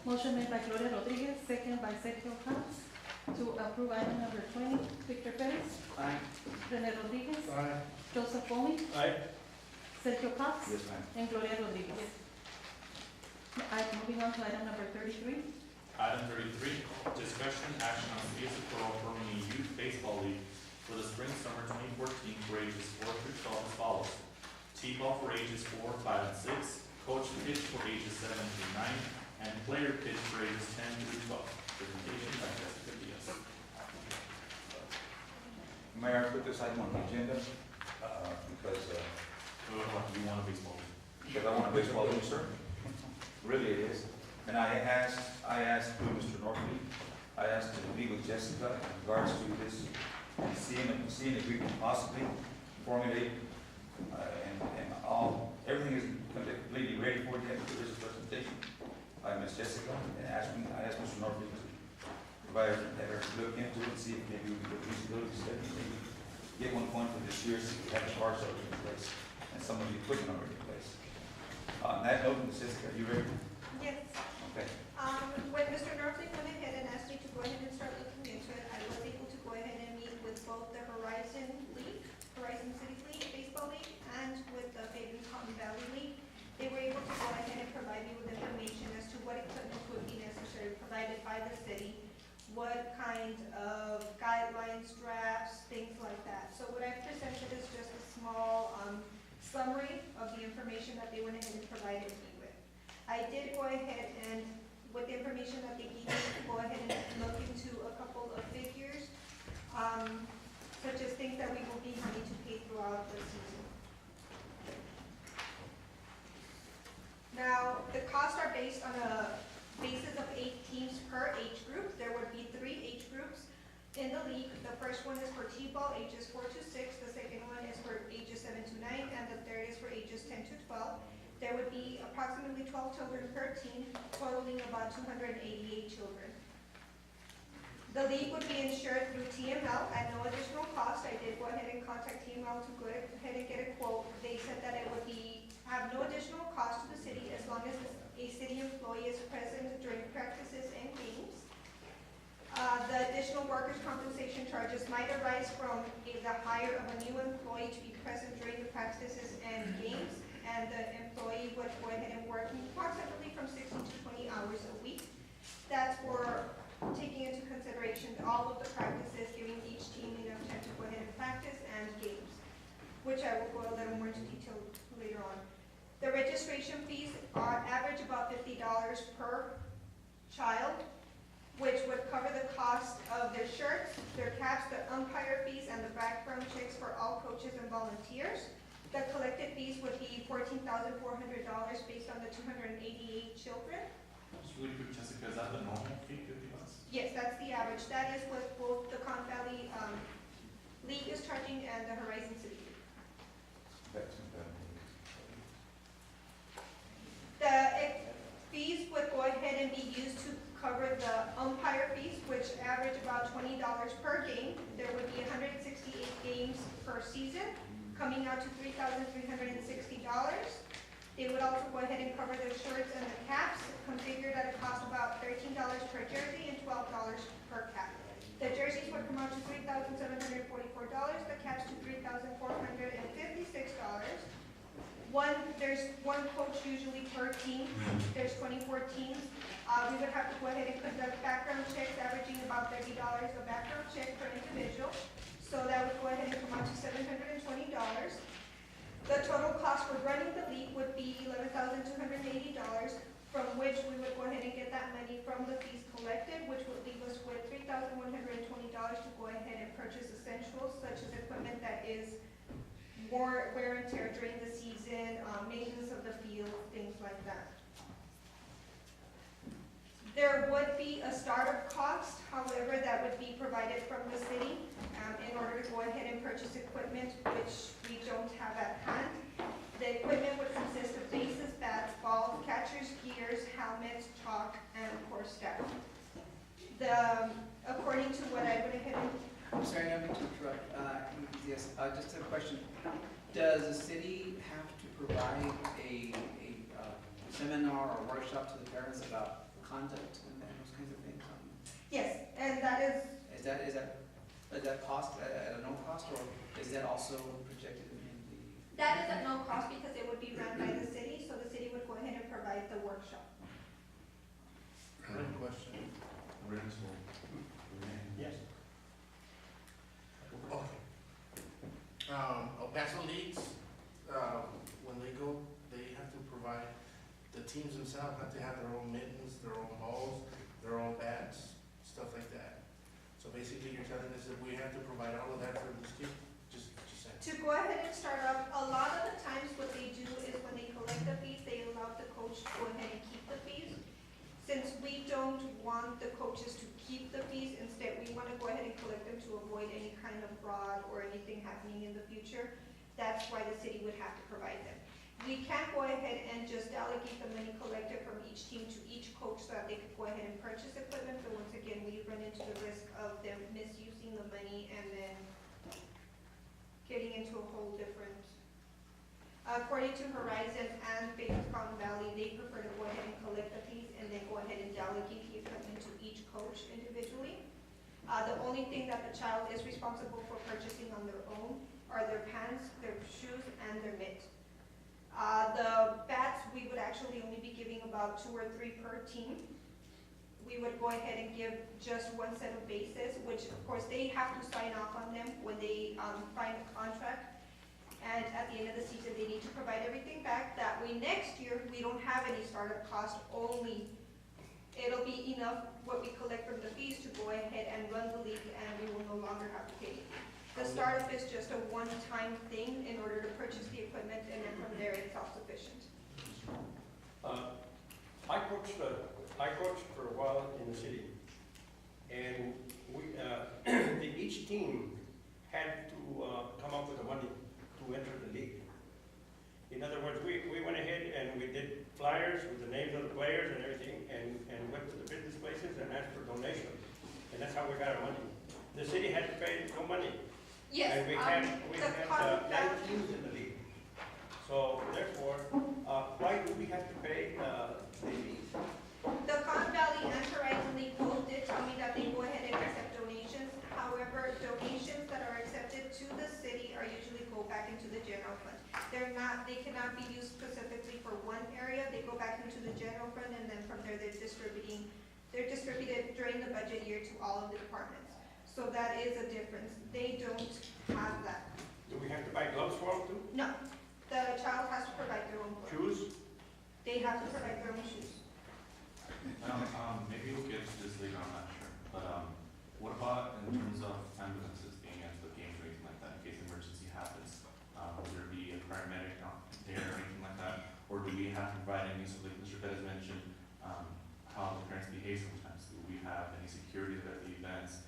Motion made by Gloria Rodriguez, seconded by Sergio Cruz to approve item number 20. Victor Perez. Aye. Rene Rodriguez. Aye. Joseph Bomi. Aye. Sergio Cruz. Yes, ma'am. And Gloria Rodriguez. Moving on to item number 33. Item 33, discussion action on the approval forming a youth baseball league for the spring/summer 2014 for ages 4 through 12 as follows. T-ball for ages 4, 5, and 6, coach pitch for ages 7 through 9, and player pitch for ages 10 through 12. Presentation by Jessica Diaz. Mayor, I put this item on the agenda because You want a baseball league? because I want a baseball league, sir. Really it is. And I asked Mr. Northby, I asked to meet with Jessica in regards to this, seeing if we can possibly formulate, and everything is completely ready for this presentation. I asked Jessica and I asked Mr. Northby to provide, have her look into it and see if maybe we can do a feasibility study, maybe get one point for this year, see if we have the car service in place and some of the equipment already in place. On that note, Ms. Jessica, you ready? Yes. Okay. When Mr. Norfling went ahead and asked me to go ahead and start looking into it, I was able to go ahead and meet with both the Horizon City League, Baseball League, and with the Fabian Cotton Valley League. They were able to go ahead and provide me with information as to what equipment would be necessary provided by the city, what kind of guidelines, drafts, things like that. So what I've presented is just a small summary of the information that they went ahead and provided me with. I did go ahead and, with the information that they gave me, go ahead and look into a couple of figures, such as things that we will be having to pay throughout the season. Now, the costs are based on a basis of 8 teams per age group. There would be 3 age groups in the league. The first one is for T-ball, ages 4 to 6. The second one is for ages 7 to 9, and the third is for ages 10 to 12. There would be approximately 12 children per team, totaling about 288 children. The league would be insured through TML at no additional cost. I did go ahead and contact TML to go ahead and get a quote. They said that it would have no additional cost to the city as long as a city employee is present during practices and games. The additional workers' compensation charges might arise from the hire of a new employee to be present during the practices and games, and the employee would go ahead and work approximately from 60 to 20 hours a week. That's for taking into consideration all of the practices, giving each team enough time to go ahead and practice and games, which I will go a little more into detail later on. The registration fees are average about $50 per child, which would cover the cost of their shirts, their caps, the umpire fees, and the background checks for all coaches and volunteers. The collected fees would be $14,400 based on the 288 children. Just really quick, Jessica, is that the normal fee, $50? Yes, that's the average. That is what both the Con Valley League is charging and the Horizon City League. The fees would go ahead and be used to cover the umpire fees, which average about $20 per game. There would be 168 games per season, coming out to $3,360. They would also go ahead and cover the shirts and the caps, configured at a cost of about $13 per jersey and $12 per cap. The jerseys would come out to $3,744, the caps to $3,456. There's one coach usually per team. There's 24 teams. We would have to go ahead and conduct background checks, averaging about $30 a background check per individual. So that would go ahead and come out to $720. The total cost for running the league would be $11,280, from which we would go ahead and get that money from the fees collected, which would leave us with $3,120 to go ahead and purchase essentials such as equipment that is wear and tear during the season, maintenance of the field, things like that. There would be a startup cost, however, that would be provided from the city in order to go ahead and purchase equipment, which we don't have at hand. The equipment would consist of bases, bats, balls, catchers, gears, helmets, chalk, and of course staff. According to what I went ahead and... I'm sorry, I don't mean to interrupt. Yes, just a question. Does the city have to provide a seminar or workshop to the parents about conduct and those kinds of things? Yes, and that is... Is that cost at a no cost, or is that also projected in the... That is at no cost because it would be run by the city, so the city would go ahead and provide the workshop. One question. Yes. Okay. El Paso leagues, when they go, they have to provide, the teams themselves have to have their own mittens, their own balls, their own bats, stuff like that. So basically you're telling us that we have to provide all of that for this team? Just saying. To go ahead and start up, a lot of the times what they do is when they collect the fees, they allow the coach to go ahead and keep the fees. Since we don't want the coaches to keep the fees, instead we want to go ahead and collect them to avoid any kind of fraud or anything happening in the future. That's why the city would have to provide them. We can't go ahead and just delegate the money collected from each team to each coach so that they could go ahead and purchase equipment, but once again, we run into the risk of them misusing the money and then getting into a whole different... According to Horizon and Con Valley, they prefer to go ahead and collect the fees and then go ahead and delegate the equipment to each coach individually. The only thing that the child is responsible for purchasing on their own are their pants, their shoes, and their mitt. The bats, we would actually only be giving about 2 or 3 per team. We would go ahead and give just one set of bases, which of course they have to sign off on them when they sign a contract. And at the end of the season, they need to provide everything back. That way next year, we don't have any startup cost, only it'll be enough what we collect from the fees to go ahead and run the league, and we will no longer have to pay. The startup is just a one-time thing in order to purchase the equipment, and then from there it's self-sufficient. I coached for a while in the city, and each team had to come up with the money to enter the league. In other words, we went ahead and we did flyers with the names of the players and everything, and went to the business places and asked for donations, and that's how we got our money. The city had to pay no money. Yes, And we had 9 the teams in the league. So therefore, why do we have to pay the fees? Con Valley and Horizon League both did tell me that they go ahead and accept donations. However, donations that are accepted to the city are usually go back into the general fund. They cannot be used specifically for one area. They go back into the general fund, and then from there they're distributed during the budget year to all of the departments. So that is a difference. They don't have that. Do we have to buy gloves for them too? No, the child has to provide their own clothes. Shoes? They have to provide their own shoes. Maybe we'll get to this later, I'm not sure. But what about in terms of ambulances being at the games or anything like that in case an emergency happens? Will there be a paramedic out there or anything like that? Or do we have to provide any, so like Mr. Bettis mentioned, how the parents behave sometimes? Do we have any security at the events,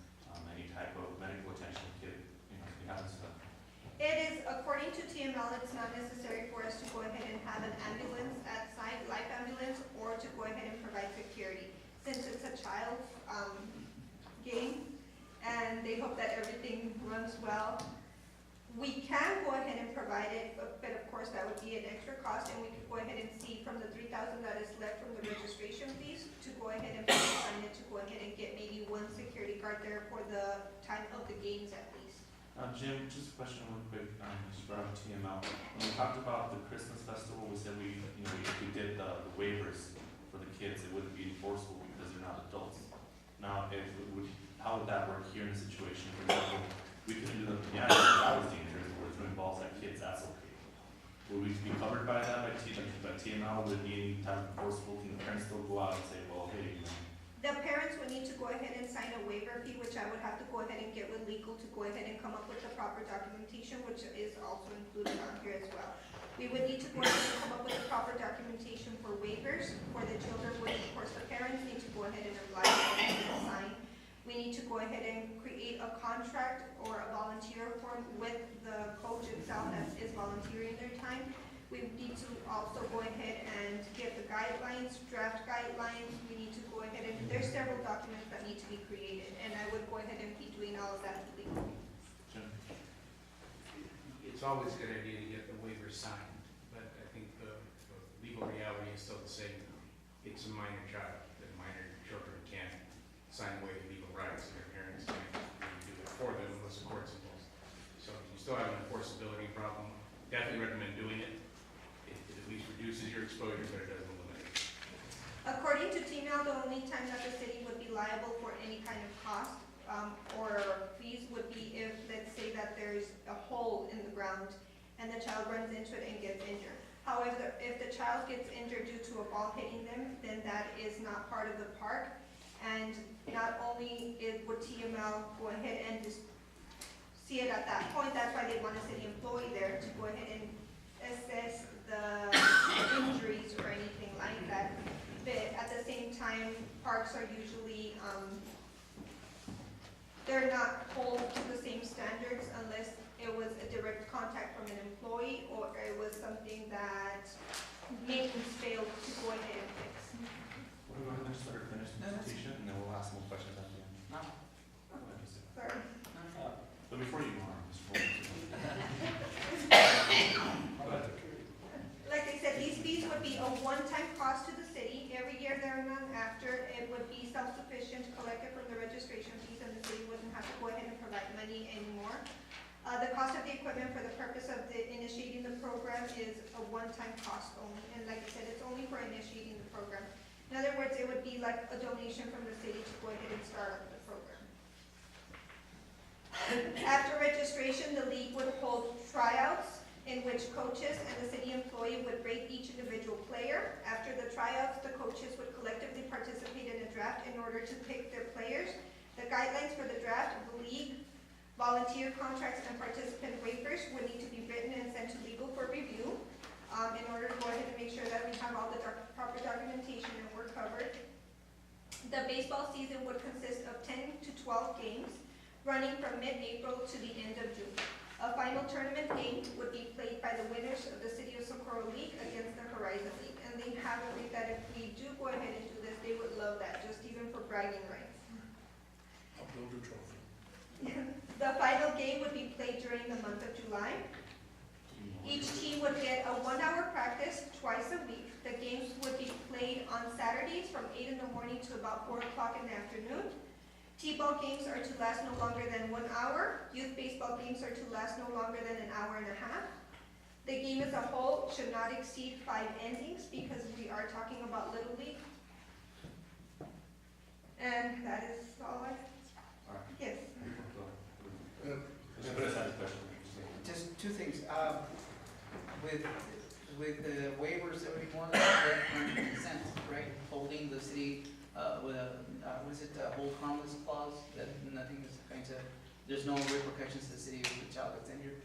any type of medical attention kid, if it happens to them? It is, according to TML, it's not necessary for us to go ahead and have an ambulance at site, life ambulance, or to go ahead and provide security. Since it's a child game, and they hope that everything runs well, we can go ahead and provide it, but of course that would be an extra cost, and we could go ahead and see from the $3,000 that is left from the registration fees to go ahead and assign it to go ahead and get maybe one security guard there for the time of the games at least. Jim, just a question real quick, just brought up TML. When we talked about the Christmas festival, we said we did the waivers for the kids, it wouldn't be enforceable because they're not adults. Now, how would that work here in a situation? For example, we couldn't do the piñata because that was dangerous, or it involves like kids, that's okay. Would we be covered by that by TML? Would it be any type of enforceable? Can the parents still go out and say, well, hey, The parents would need to go ahead and sign a waiver fee, which I would have to go ahead and get with legal to go ahead and come up with the proper documentation, which is also included on here as well. We would need to go ahead and come up with the proper documentation for waivers for the children, which of course the parents need to go ahead and apply and sign. We need to go ahead and create a contract or a volunteer form with the coach itself that is volunteering their time. We need to also go ahead and get the guidelines, draft guidelines. We need to go ahead and, there's several documents that need to be created, and I would go ahead and be doing all of that legally. It's always a good idea to get the waiver signed, but I think the legal reality is still the same. It's a minor child, that minor children can't sign away the legal rights, and their parents can't really do it for them unless the court's involved. So you still have an enforceability problem. Definitely recommend doing it. It at least reduces your exposure, but it doesn't eliminate it. According to TML, the only time that the city would be liable for any kind of cost or fees would be if, let's say that there's a hole in the ground and the child runs into it and gets injured. However, if the child gets injured due to a ball hitting them, then that is not part of the park. And not only would TML go ahead and just see it at that point, that's why they want a city employee there to go ahead and assess the injuries or anything like that. But at the same time, parks are usually, they're not held to the same standards unless it was a direct contact from an employee or it was something that maintenance failed to go ahead and fix. We'll go ahead and start our finished presentation, and then we'll ask more questions at the end. No. Sorry. But before you go on, Mr. Like I said, these fees would be a one-time cost to the city. Every year thereafter, after, it would be self-sufficient, collected from the registration fees, and the city wouldn't have to go ahead and provide money anymore. The cost of the equipment for the purpose of initiating the program is a one-time cost only. And like I said, it's only for initiating the program. In other words, it would be like a donation from the city to go ahead and start up the program. After registration, the league would hold tryouts in which coaches and the city employee would rate each individual player. After the tryouts, the coaches would collectively participate in a draft in order to pick their players. The guidelines for the draft of the league, volunteer contracts, and participant waivers would need to be written and sent to legal for review. in order to go ahead and make sure that we have all the proper documentation and we're covered. The baseball season would consist of 10 to 12 games, running from mid-April to the end of June. A final tournament game would be played by the winners of the City of Socorro League against the Horizon League. And they have agreed that if we do go ahead and do this, they would love that, just even for bragging rights. Upload the trophy. The final game would be played during the month of July. Each team would get a 1-hour practice twice a week. The games would be played on Saturdays from 8 in the morning to about 4 o'clock in the afternoon. T-ball games are to last no longer than 1 hour. Youth baseball games are to last no longer than an hour and a half. The game as a whole should not exceed 5 innings because we are talking about Little League. And that is all I, yes. Just two things. With the waivers that we want, consent, right? Holding the city with a, what is it, a hold harmless clause, that nothing is going to, there's no repercussions to the city if the child gets injured.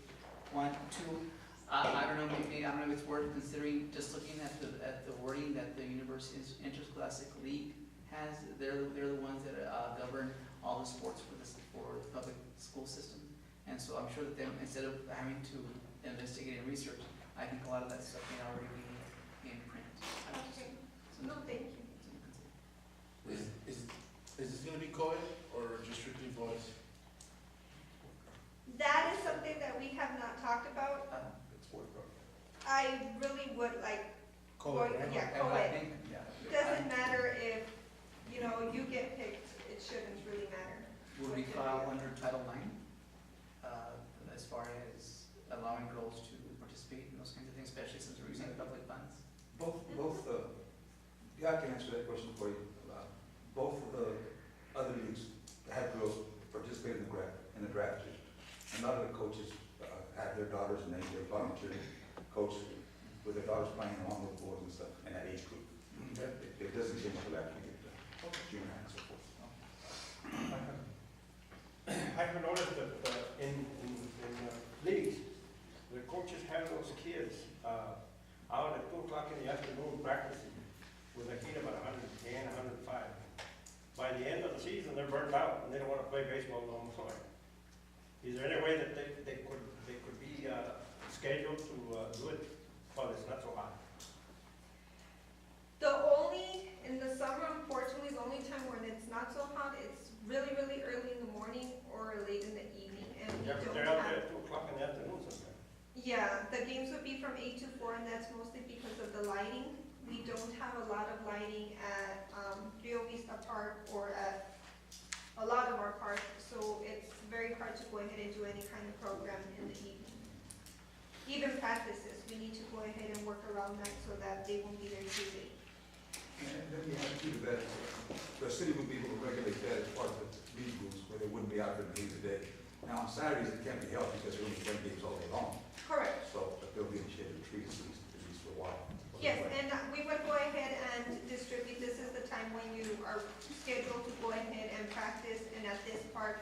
1, 2, I don't know, maybe, I don't know if it's worth considering, just looking at the wording that the University's Interscholastic League has. They're the ones that govern all the sports for the public school system. And so I'm sure that them, instead of having to investigate and research, I think a lot of that stuff may already be in print. Okay. No, thank you. Is this gonna be co-ed or just strictly boys? That is something that we have not talked about. I really would like, Co-ed, right? yeah, I co-ed. think, yeah. Doesn't matter if, you know, you get picked, it shouldn't really matter. Would we file under Title IX, as far as allowing girls to participate in those kinds of things, especially since we're using public funds? I can answer that question for you. Both of the other leagues have girls participate in the draft. A lot of the coaches have their daughters and they're volunteer coach with their daughters playing along with boys and stuff in that age group. It doesn't change until after you get to junior high and so forth. I have noticed that in leagues, the coaches have those kids out at 2 o'clock in the afternoon practicing with a heat of about 110, 105. By the end of the season, they're burned out and they don't want to play baseball no more. Is there any way that they could be scheduled to do it while it's not so hot? In the summer, unfortunately, the only time when it's not so hot, it's really, really early in the morning or late in the evening. And we Yeah, but don't they're out have, there at 2 o'clock in the afternoon sometimes. yeah, the games would be from 8 to 4 and that's mostly because of the lighting. We don't have a lot of lighting at Rio Vista Park or at a lot of our parks, so it's very hard to go ahead and do any kind of program in the evening. Even practices, we need to go ahead and work around that so that they won't be there too late. And let me add to that, the city would be able to regulate that as part of the league rules where they wouldn't be out there in the heat of the day. Now on Saturdays, it can't be held because they're only playing games all day long. Correct. So, but they'll be in shade of trees at least for a while. Yes, and we would go ahead and distribute, this is the time when you are scheduled to go ahead and practice and at this park.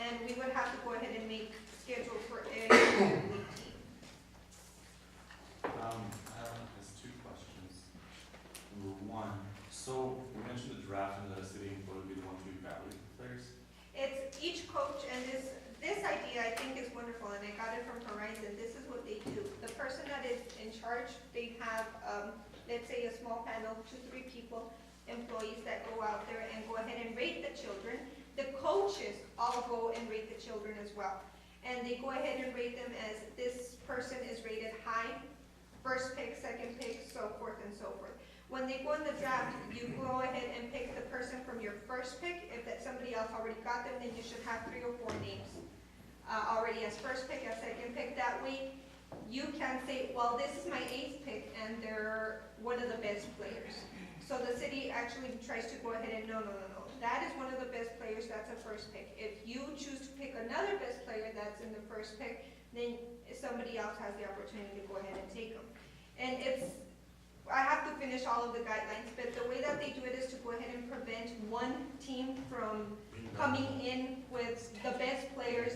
And we would have to go ahead and make schedule for every league team. I have just 2 questions. Number 1, so we mentioned the draft and the city employee would be the one to evaluate the players. It's each coach, and this idea I think is wonderful, and I got it from Horizon. This is what they do. The person that is in charge, they have, let's say, a small panel, 2-3 people, employees that go out there and go ahead and rate the children. The coaches all go and rate the children as well. And they go ahead and rate them as this person is rated high, first pick, second pick, so forth and so forth. When they go in the draft, you go ahead and pick the person from your first pick. If that somebody else already got them, then you should have 3 or 4 names already as first pick, as second pick. That way, you can say, well, this is my 8th pick, and they're one of the best players. So the city actually tries to go ahead and no. That is one of the best players, that's a first pick. If you choose to pick another best player that's in the first pick, then somebody else has the opportunity to go ahead and take them. And I have to finish all of the guidelines, but the way that they do it is to go ahead and prevent one team from coming in with the best players,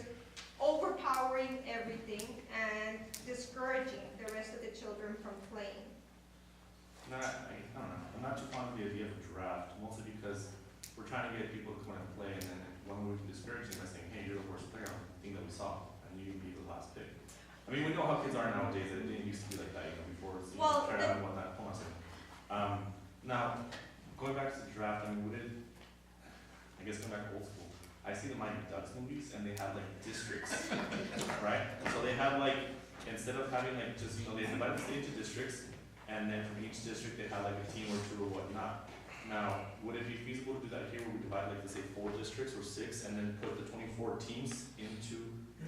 overpowering everything, and discouraging the rest of the children from playing. I don't know, I'm not too fond of the idea of a draft, mostly because we're trying to get people to come in and play, and then one way we can discourage them by saying, hey, you're the worst player on the thing that we saw, and you can be the last pick. I mean, we know how kids are nowadays, it didn't used to be like that, before, so you Well, try out and whatnot, hold on a second. Now, going back to the draft, I mean, I guess going back to old school, I see the Mighty Ducks movies, and they have like districts, right? So they have like, instead of having like just, they divide the state into districts, and then from each district, they have like a team or two or whatnot. Now, would it be feasible to do that here, where we divide like, let's say 4 districts or 6, and then put the 24 teams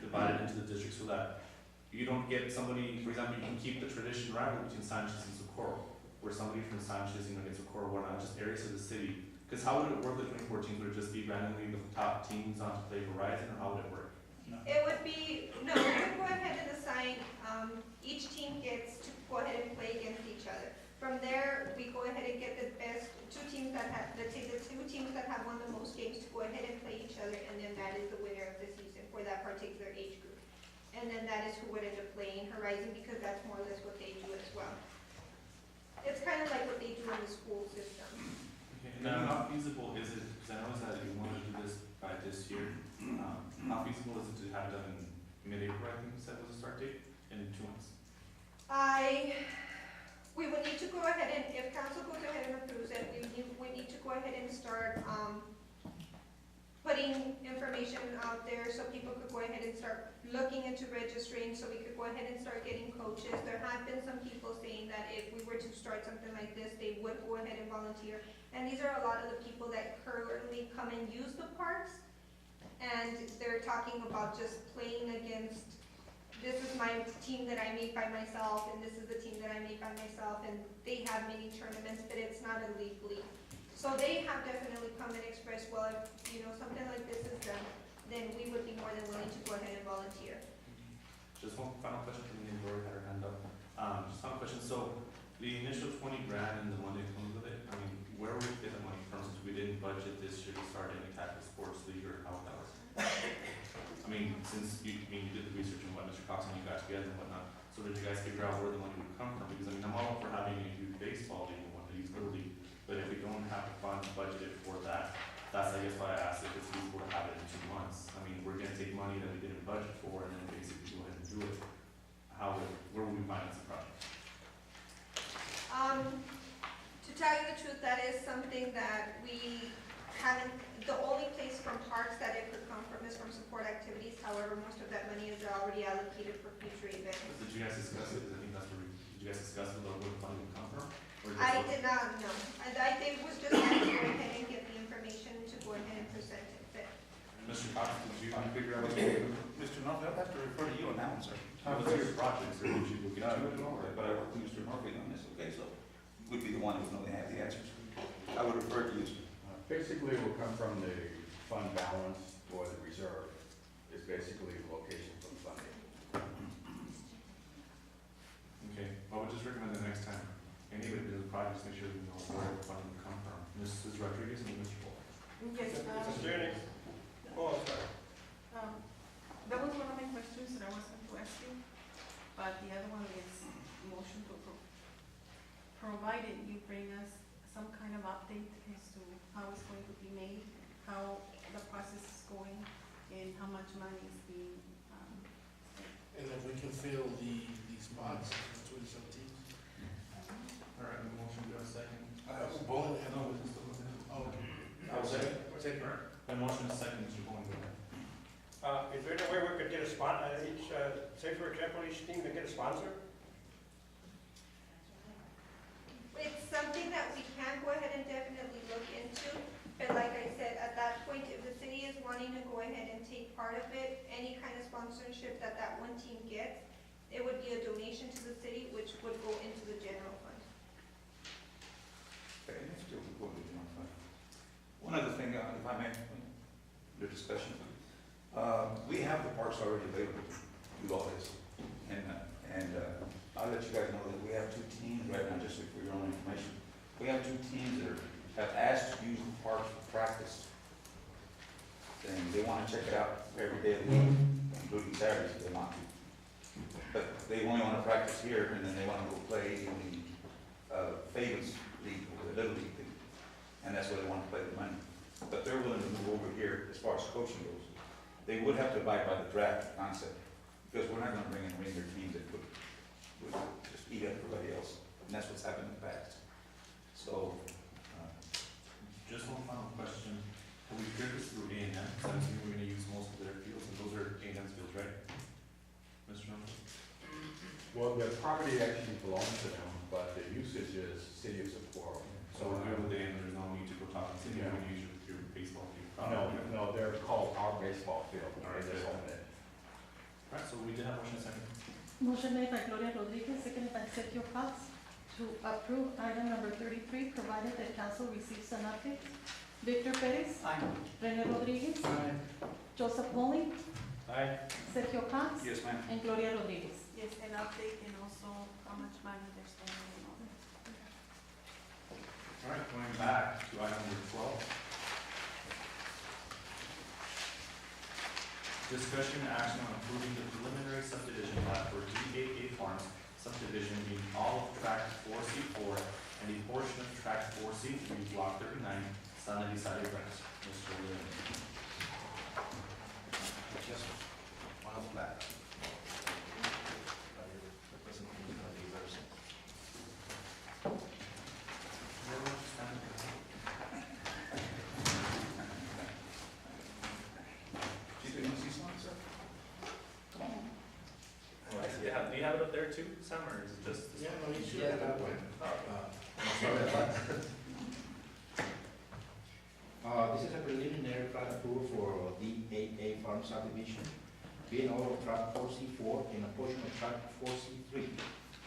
divided into the districts, so that you don't get somebody, for example, you can keep the tradition rivalry between Sanchez and Socorro, where somebody from Sanchez, gets Socorro or whatnot, just areas of the city. Because how would it work with 24 teams? Would it just be randomly the top teams on to play Verizon, or how would it work? It would be, no, we would go ahead and assign, each team gets to go ahead and play against each other. From there, we go ahead and get the best 2 teams that have, let's say the 2 teams that have won the most games to go ahead and play each other, and then that is the winner of the season for that particular age group. And then that is who would end up playing Horizon, because that's more or less what they do as well. It's kind of like what they do in the school system. Okay, now how feasible is it, because I noticed that you want to do this by this year, how feasible is it to have it done in mid-April, I think you said was the start date, in 2 months? We would need to go ahead and, if council goes ahead and approves it, we need to go ahead and start, putting information out there so people could go ahead and start looking into registering, so we could go ahead and start getting coaches. There have been some people saying that if we were to start something like this, they would go ahead and volunteer. And these are a lot of the people that currently come and use the parks, and they're talking about just playing against, this is my team that I made by myself, and this is the team that I made by myself, and they have many tournaments, but it's not a league. So they have definitely come and expressed, well, if, something like this is done, then we would be more than willing to go ahead and volunteer. Just one final question from me, and Lori had her hand up. Just final question, so the initial 20 grand and the money that comes with it, I mean, where would we get the money from, since we didn't budget this year to start any type of sports league, or how that was? I mean, since you did the research and what Mr. Cox and you got together and whatnot, so did you guys figure out where the money would come from? Because I mean, I'm all for having a youth baseball league and what, a youth little league, but if we don't have the funds budgeted for that, that's I guess why I asked if it's feasible to have it in 2 months. I mean, we're gonna take money that we didn't budget for and then basically go ahead and do it. Where would we finance the project? To tell you the truth, that is something that we haven't, the only place from parks that it could come from is from support activities. However, most of that money is already allocated for future events. But did you guys discuss it? Because I think that's where did you guys discuss where the money would come from? I did not know. I think it was just to go ahead and get the information to go ahead and present it. But Mr. Cox, did you figure out what you Mr. Norfeld, I'll have to refer to you on that one, sir. what's your projects, or did you look into it? But I work with Mr. Norfeld on this, okay, so would be the one who would know they have the answers. I would refer to you, sir. Basically, it will come from the fund balance or the reserve, is basically the location for the funding. Okay, I would just recommend the next time, anybody does a project, make sure they know where the funding will come from. Mrs. Rodriguez and Mr. Paul. Yes, Oh, sorry. that was one of my questions that I was going to ask you, but the other one is motion to approve. Provided you bring us some kind of update as to how it's going to be made, how the process is going, and how much money is being, spent. And if we can fill the spots in 2017. All right, motion, do you have a second? Bowling and No, all. it's still within. Oh, okay. I'll second. And motion is second, Mr. Bowen, go ahead. Is there any way we could get a spot, each, say for example, each team to get a sponsor? it's something that we can go ahead and definitely look into. But like I said, at that point, if the city is wanting to go ahead and take part of it, any kind of sponsorship that one team gets, it would be a donation to the city, which would go into the general fund. Okay, let's do it. One other thing, if I may, the discussion. We have the parks already available to do all this. And I'll let you guys know that we have 2 teams right now, just for your own information. We have 2 teams that have asked to use the parks for practice. And they want to check it out every day of the week, including Saturdays if they want to. but they only wanna practice here, and then they wanna go play in the, Favens League, or the Little League thing, and that's where they wanna play the money. But they're willing to move over here as far as coaching goes. They would have to abide by the draft concept, because we're not gonna bring in ringer teams that would just eat up everybody else, and that's what's happened in the past. So, Just one final question. Have we cleared this through A&M? So I'm assuming we're gonna use most of their fields, and those are A&M's fields, right? Mr. Nolan? Well, the property actually belongs to them, but the usage is City of Socorro. So we're good with A&M, there's no need to go talk to city, Yeah. we use your baseball field. No, they're called our baseball field. All right, They just good. own it. Alright, so we did have motion second. Motion made by Gloria Rodriguez, seconded by Sergio Cox, to approve item number 33, provided that council receives an update. Victor Perez. Aye. Rene Rodriguez. Joseph Pauling. Aye. Sergio Cox. Yes, ma'am. And Gloria Rodriguez. Yes, an update and also how much money they're spending and all that. Alright, going back to item number 12. Discussion and action on approving the preliminary subdivision plat for DAA Farms subdivision being all of tract 4C4 and a portion of tract 4C3, block 39, San Elizario Branch. Mr. Williams. Just one flat. Do you have it up there too, Sam, or is it just? Yeah, no, you should have that one. Sorry about that. This is a preliminary plat approval for DAA Farm subdivision, being all of tract 4C4 and a portion of tract 4C3,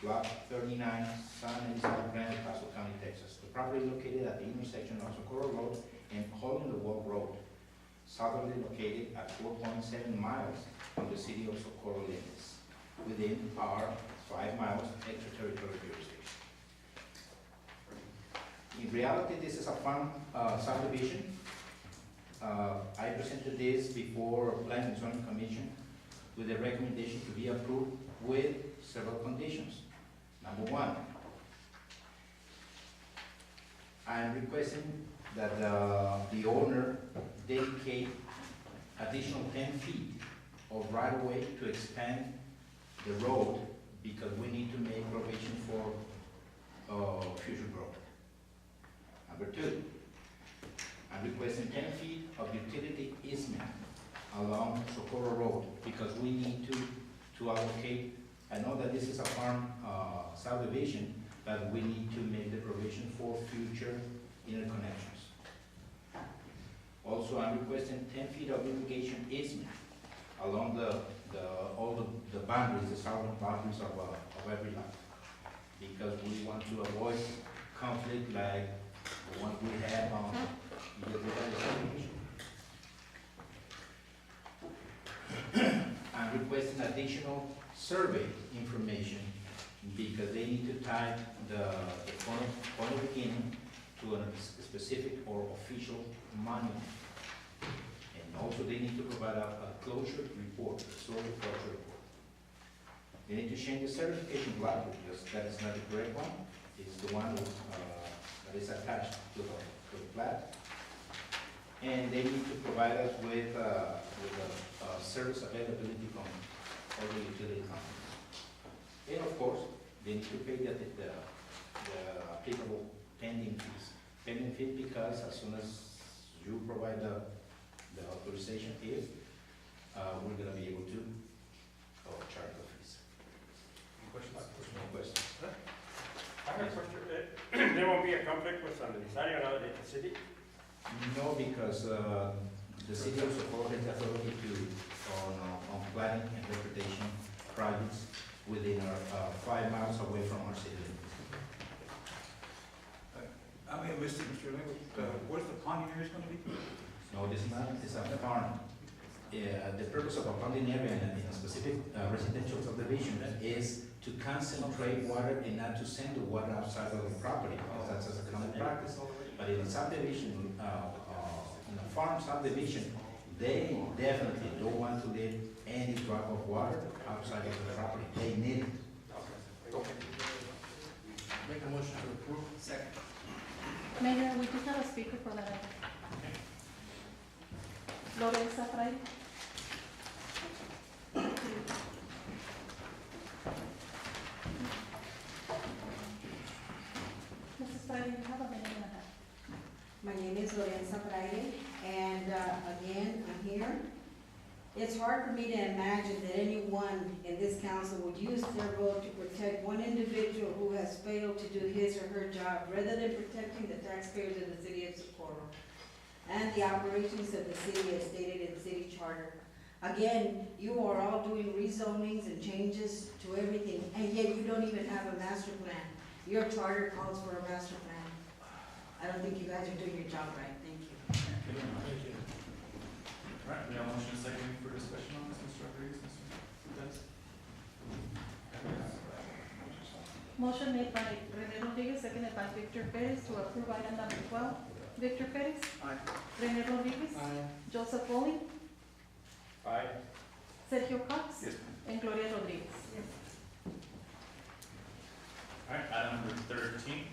block 39, San Elizario Branch, El Paso County, Texas. The property is located at the intersection of Socorro Road and Hole in the Wall Road, southerly located at 4.7 miles from the city of Socorro limits, within our 5 miles extraterritorial jurisdiction. In reality, this is a farm subdivision. I presented this before Planning and Zoning Commission with a recommendation to be approved with several conditions. Number one, I'm requesting that the owner dedicate additional 10 feet of right-of-way to expand the road, because we need to make provision for future growth. Number two, I'm requesting 10 feet of utility easement along Socorro Road, because we need to allocate, I know that this is a farm subdivision, but we need to make the provision for future interconnections. Also, I'm requesting 10 feet of irrigation easement along all the boundaries, the southern boundaries of every lot, because we want to avoid conflict like the one we had on the subdivision. I'm requesting additional survey information, because they need to tie the point of beginning to a specific or official monument. And also they need to provide a closure report, a soil closure report. They need to change the certification block, because that is not the correct one. It's the one that is attached to the plat. And they need to provide us with a service availability from all the utility companies. And of course, they need to pay the applicable pending fees. Pending fee, because as soon as you provide the authorization here, we're gonna be able to charge the fees. Any questions? I have a question. There won't be a conflict with San Elizario now that the city? No, because the city of Socorro has authority on planning and interpretation projects within our 5 miles away from our city limits. I mean, Mr. Lane, where's the ponding area going to be? No, this is not, it's a farm. The purpose of a ponding area in a specific residential subdivision is to concentrate water and not to send the water outside of the property, because that's a common practice. But in a subdivision, in a farm subdivision, they definitely don't want to leave any dry drop of water outside of the property. They need it. Make a motion to approve. Second. Mayor, we do have a speaker for that item. Lorenza Fraile. Mrs. Fraile, you have a minute and a half. My name is Lorenza Braille, and again, I'm here. It's hard for me to imagine that anyone in this council would use their vote to protect one individual who has failed to do his or her job, rather than protecting the taxpayers of the city of Socorro and the operations of the city as stated in city charter. Again, you are all doing rezonings and changes to everything, and yet you don't even have a master plan. Your charter calls for a master plan. I don't think you guys are doing your job right. Thank you. Thank you. All right, we have a motion and a second for discussion on this, Mr. Rodriguez, Mr. Dennis. Motion made by Rene Rodriguez, seconded by Victor Perez to approve item number 12. Victor Perez? Aye. Rene Rodriguez? Aye. Joseph Pauling? Aye. Sergio Cox? Yes. And Gloria Rodriguez. All right, item number 13,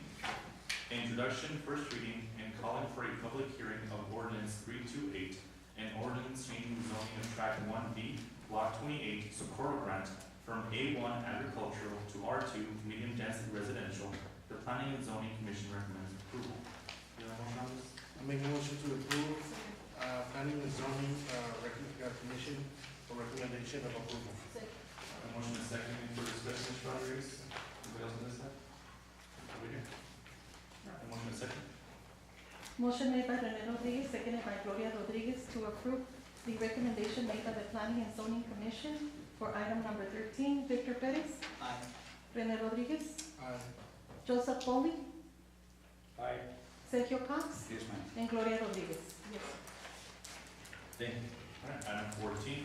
introduction, first reading, and calling for a public hearing of ordinance 328, an ordinance changing the zoning of tract 1B, block 28, Socorro Grant, from A1 agricultural to R2 medium density residential. The Planning and Zoning Commission recommends approval. Do you have a motion on this? I make a motion to approve, planning and zoning, commission for recommendation of approval. A motion and second for discussion, Mr. Rodriguez. Anybody else on this side? Over here. A motion and second. Motion made by Rene Rodriguez, seconded by Gloria Rodriguez to approve the recommendation made by the Planning and Zoning Commission for item number 13. Victor Perez? Aye. Rene Rodriguez? Aye. Joseph Pauling? Aye. Sergio Cox? Yes, ma'am. And Gloria Rodriguez. Yes. Thank you. All right, item 14,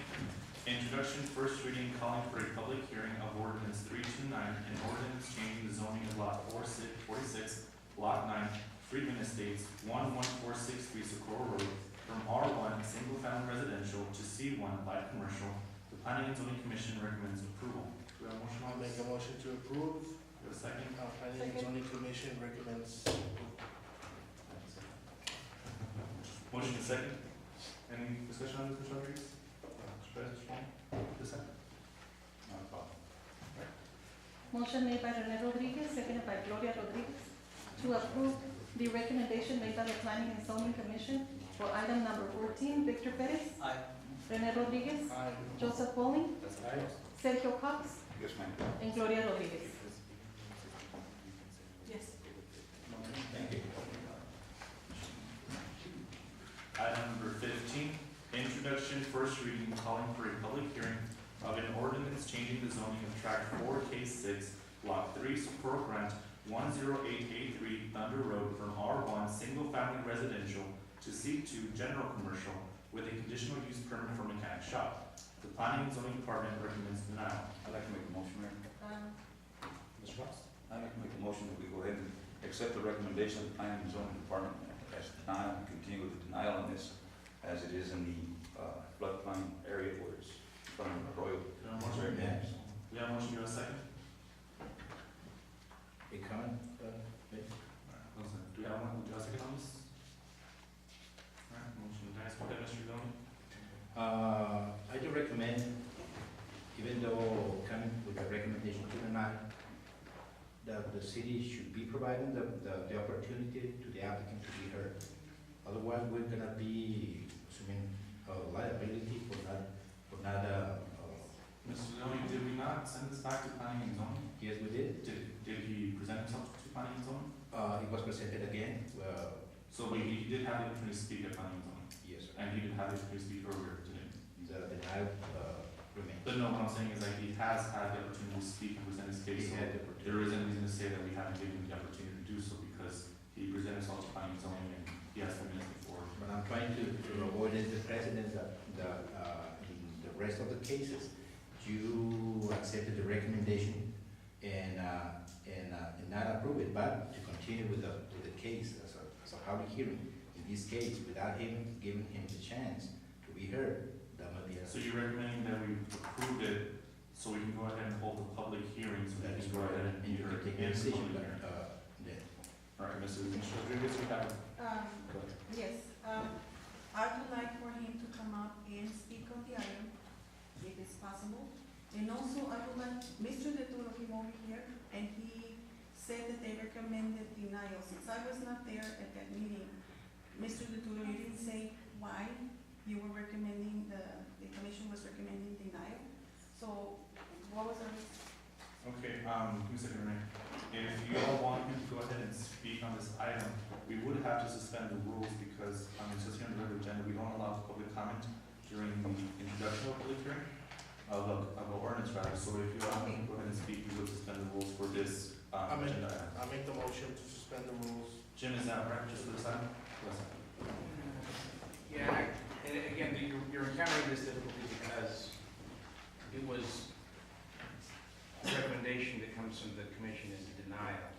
introduction, first reading, calling for a public hearing of ordinance 329, an ordinance changing the zoning of lot 46, lot 9, Friedman Estates, 11463 Socorro Road, from R1 single family residential to C1 light commercial. The Planning and Zoning Commission recommends approval. Do we have a motion on I'll this? make a motion to approve. Do we have a second? Planning and zoning commission recommends. Motion is second. Any discussion on this, Mr. Rodriguez? Mr. Perez, Mr. Wong? This side? Not a problem. Motion made by Rene Rodriguez, seconded by Gloria Rodriguez to approve the recommendation made by the Planning and Zoning Commission for item number 14. Victor Perez? Aye. Rene Rodriguez? Aye. Joseph Pauling? Aye. Sergio Cox? Yes, ma'am. And Gloria Rodriguez. Yes. Thank you. Item number 15, introduction, first reading, calling for a public hearing of an ordinance changing the zoning of tract 4K6, block 3, Socorro Grant, 10883 Thunder Road from R1 single family residential to C2 general commercial with a conditional use permit for mechanic shop. The Planning and Zoning Department recommends denial. I'd like to make a motion, Mayor. Mr. Fox? I'd like to make a motion that we go ahead and accept the recommendation of the Planning and Zoning Department as denial, and continue with the denial on this as it is in the floodplain area where it's from Arroyo. Do you have a motion? Yes. We have a motion, do you have a second? A comment? Do we have a second on this? All right, motion dies. Go ahead, Mr. Dillon. I do recommend, even though coming with a recommendation to deny, that the city should be providing the opportunity to the applicant to be heard. Otherwise, we're gonna be assuming liability for not, Mr. Dillon, did we not send this back to Planning and Zoning? yes, we did. Did he present himself to Planning and Zoning? It was presented again, So he did have the opportunity to speak at Planning and Zoning? yes, And he did have the opportunity to speak earlier today? the denial remains. But no, what I'm saying is like he has had the opportunity to speak and present his case. He So had the opportunity. there isn't reason to say that we haven't given him the opportunity to do so because he presented himself to Planning and Zoning and he has 10 minutes before. But I'm trying to avoid the precedent that in the rest of the cases, you accepted the recommendation and not approve it, but to continue with the case as a public hearing. In this case, without him giving him the chance to be heard, that might be a. So you're recommending that we approve go ahead and hold the public hearing, so That we is can go ahead and and you hear can take in a the decision, public hearing. then. All right, Mrs. Rodriguez, you have, go ahead. Yes, I would like for him to come up and speak on the item, if it's possible. And also, I would like, Mr. DeTuro came over here, and he said that they recommended denial. Since I was not there at that meeting, Mr. DeTuro, you didn't say why you were recommending, the commission was recommending denial. So, what was the reason? Okay, give me a second, Renee. If you all want him to go ahead and speak on this item, we would have to suspend the rules because, it says here on the agenda, we don't allow public comment during the introduction of public hearing, of the ordinance rather. So if you allow him to go ahead and speak, we would suspend the rules for this, agenda item. I make the motion to suspend the rules. Jim, is that right, just for this item? Yes. Yeah, and again, you're encountering this difficulty because it was a recommendation that comes from the commission is a denial.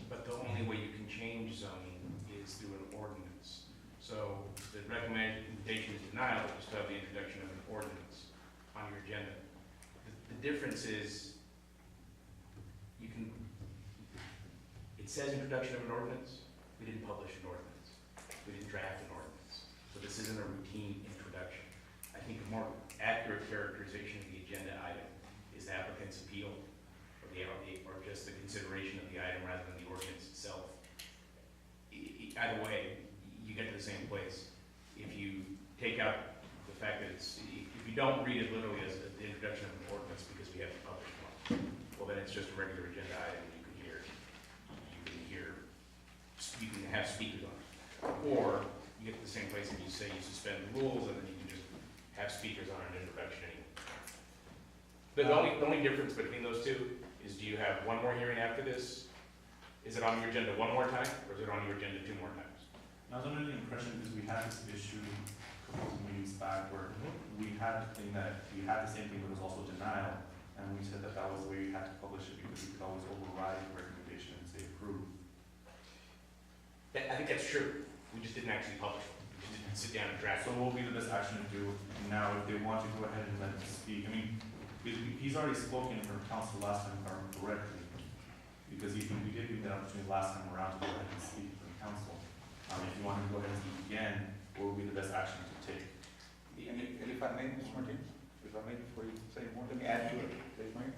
But the only way you can change zoning is through an ordinance. So the recommendation is denial, but you still have the introduction of an ordinance on your agenda. The difference is you can, it says introduction of an ordinance, we didn't publish an ordinance. We didn't draft an ordinance. So this isn't a routine introduction. I think a more accurate characterization of the agenda item is the applicant's appeal or just the consideration of the item rather than the ordinance itself. Either way, you get to the same place. If you take out the fact that it's, if you don't read it literally as the introduction of an ordinance because we haven't published one, well then it's just a regular agenda item you can have speakers on it. Or you get to the same place and you say you suspend the rules and then you can just have speakers on an introduction anyway. But the only difference between those two is do you have one more hearing after this? Is it on your agenda one more time, or is it on your agenda 2 more times? I was under the impression, because we had this issue a couple of meetings back where we had to think that we had the same thing, but it was also denial. And we said that that was the way we had to publish it because we could always override the recommendation and say approve. I think that's true. We just didn't actually publish it. We just didn't sit down and draft So it. what will be the best action to do now if they want to go ahead and let him speak? I mean, he's already spoken in front of council last time, if I remember correctly, because we did give that opportunity last time around to go ahead and speak in front of council. If you want to go ahead and speak again, what would be the best action to take? And if I may, Mr. Martinez, if I may, before you say more, let me add to it, please, Mayor.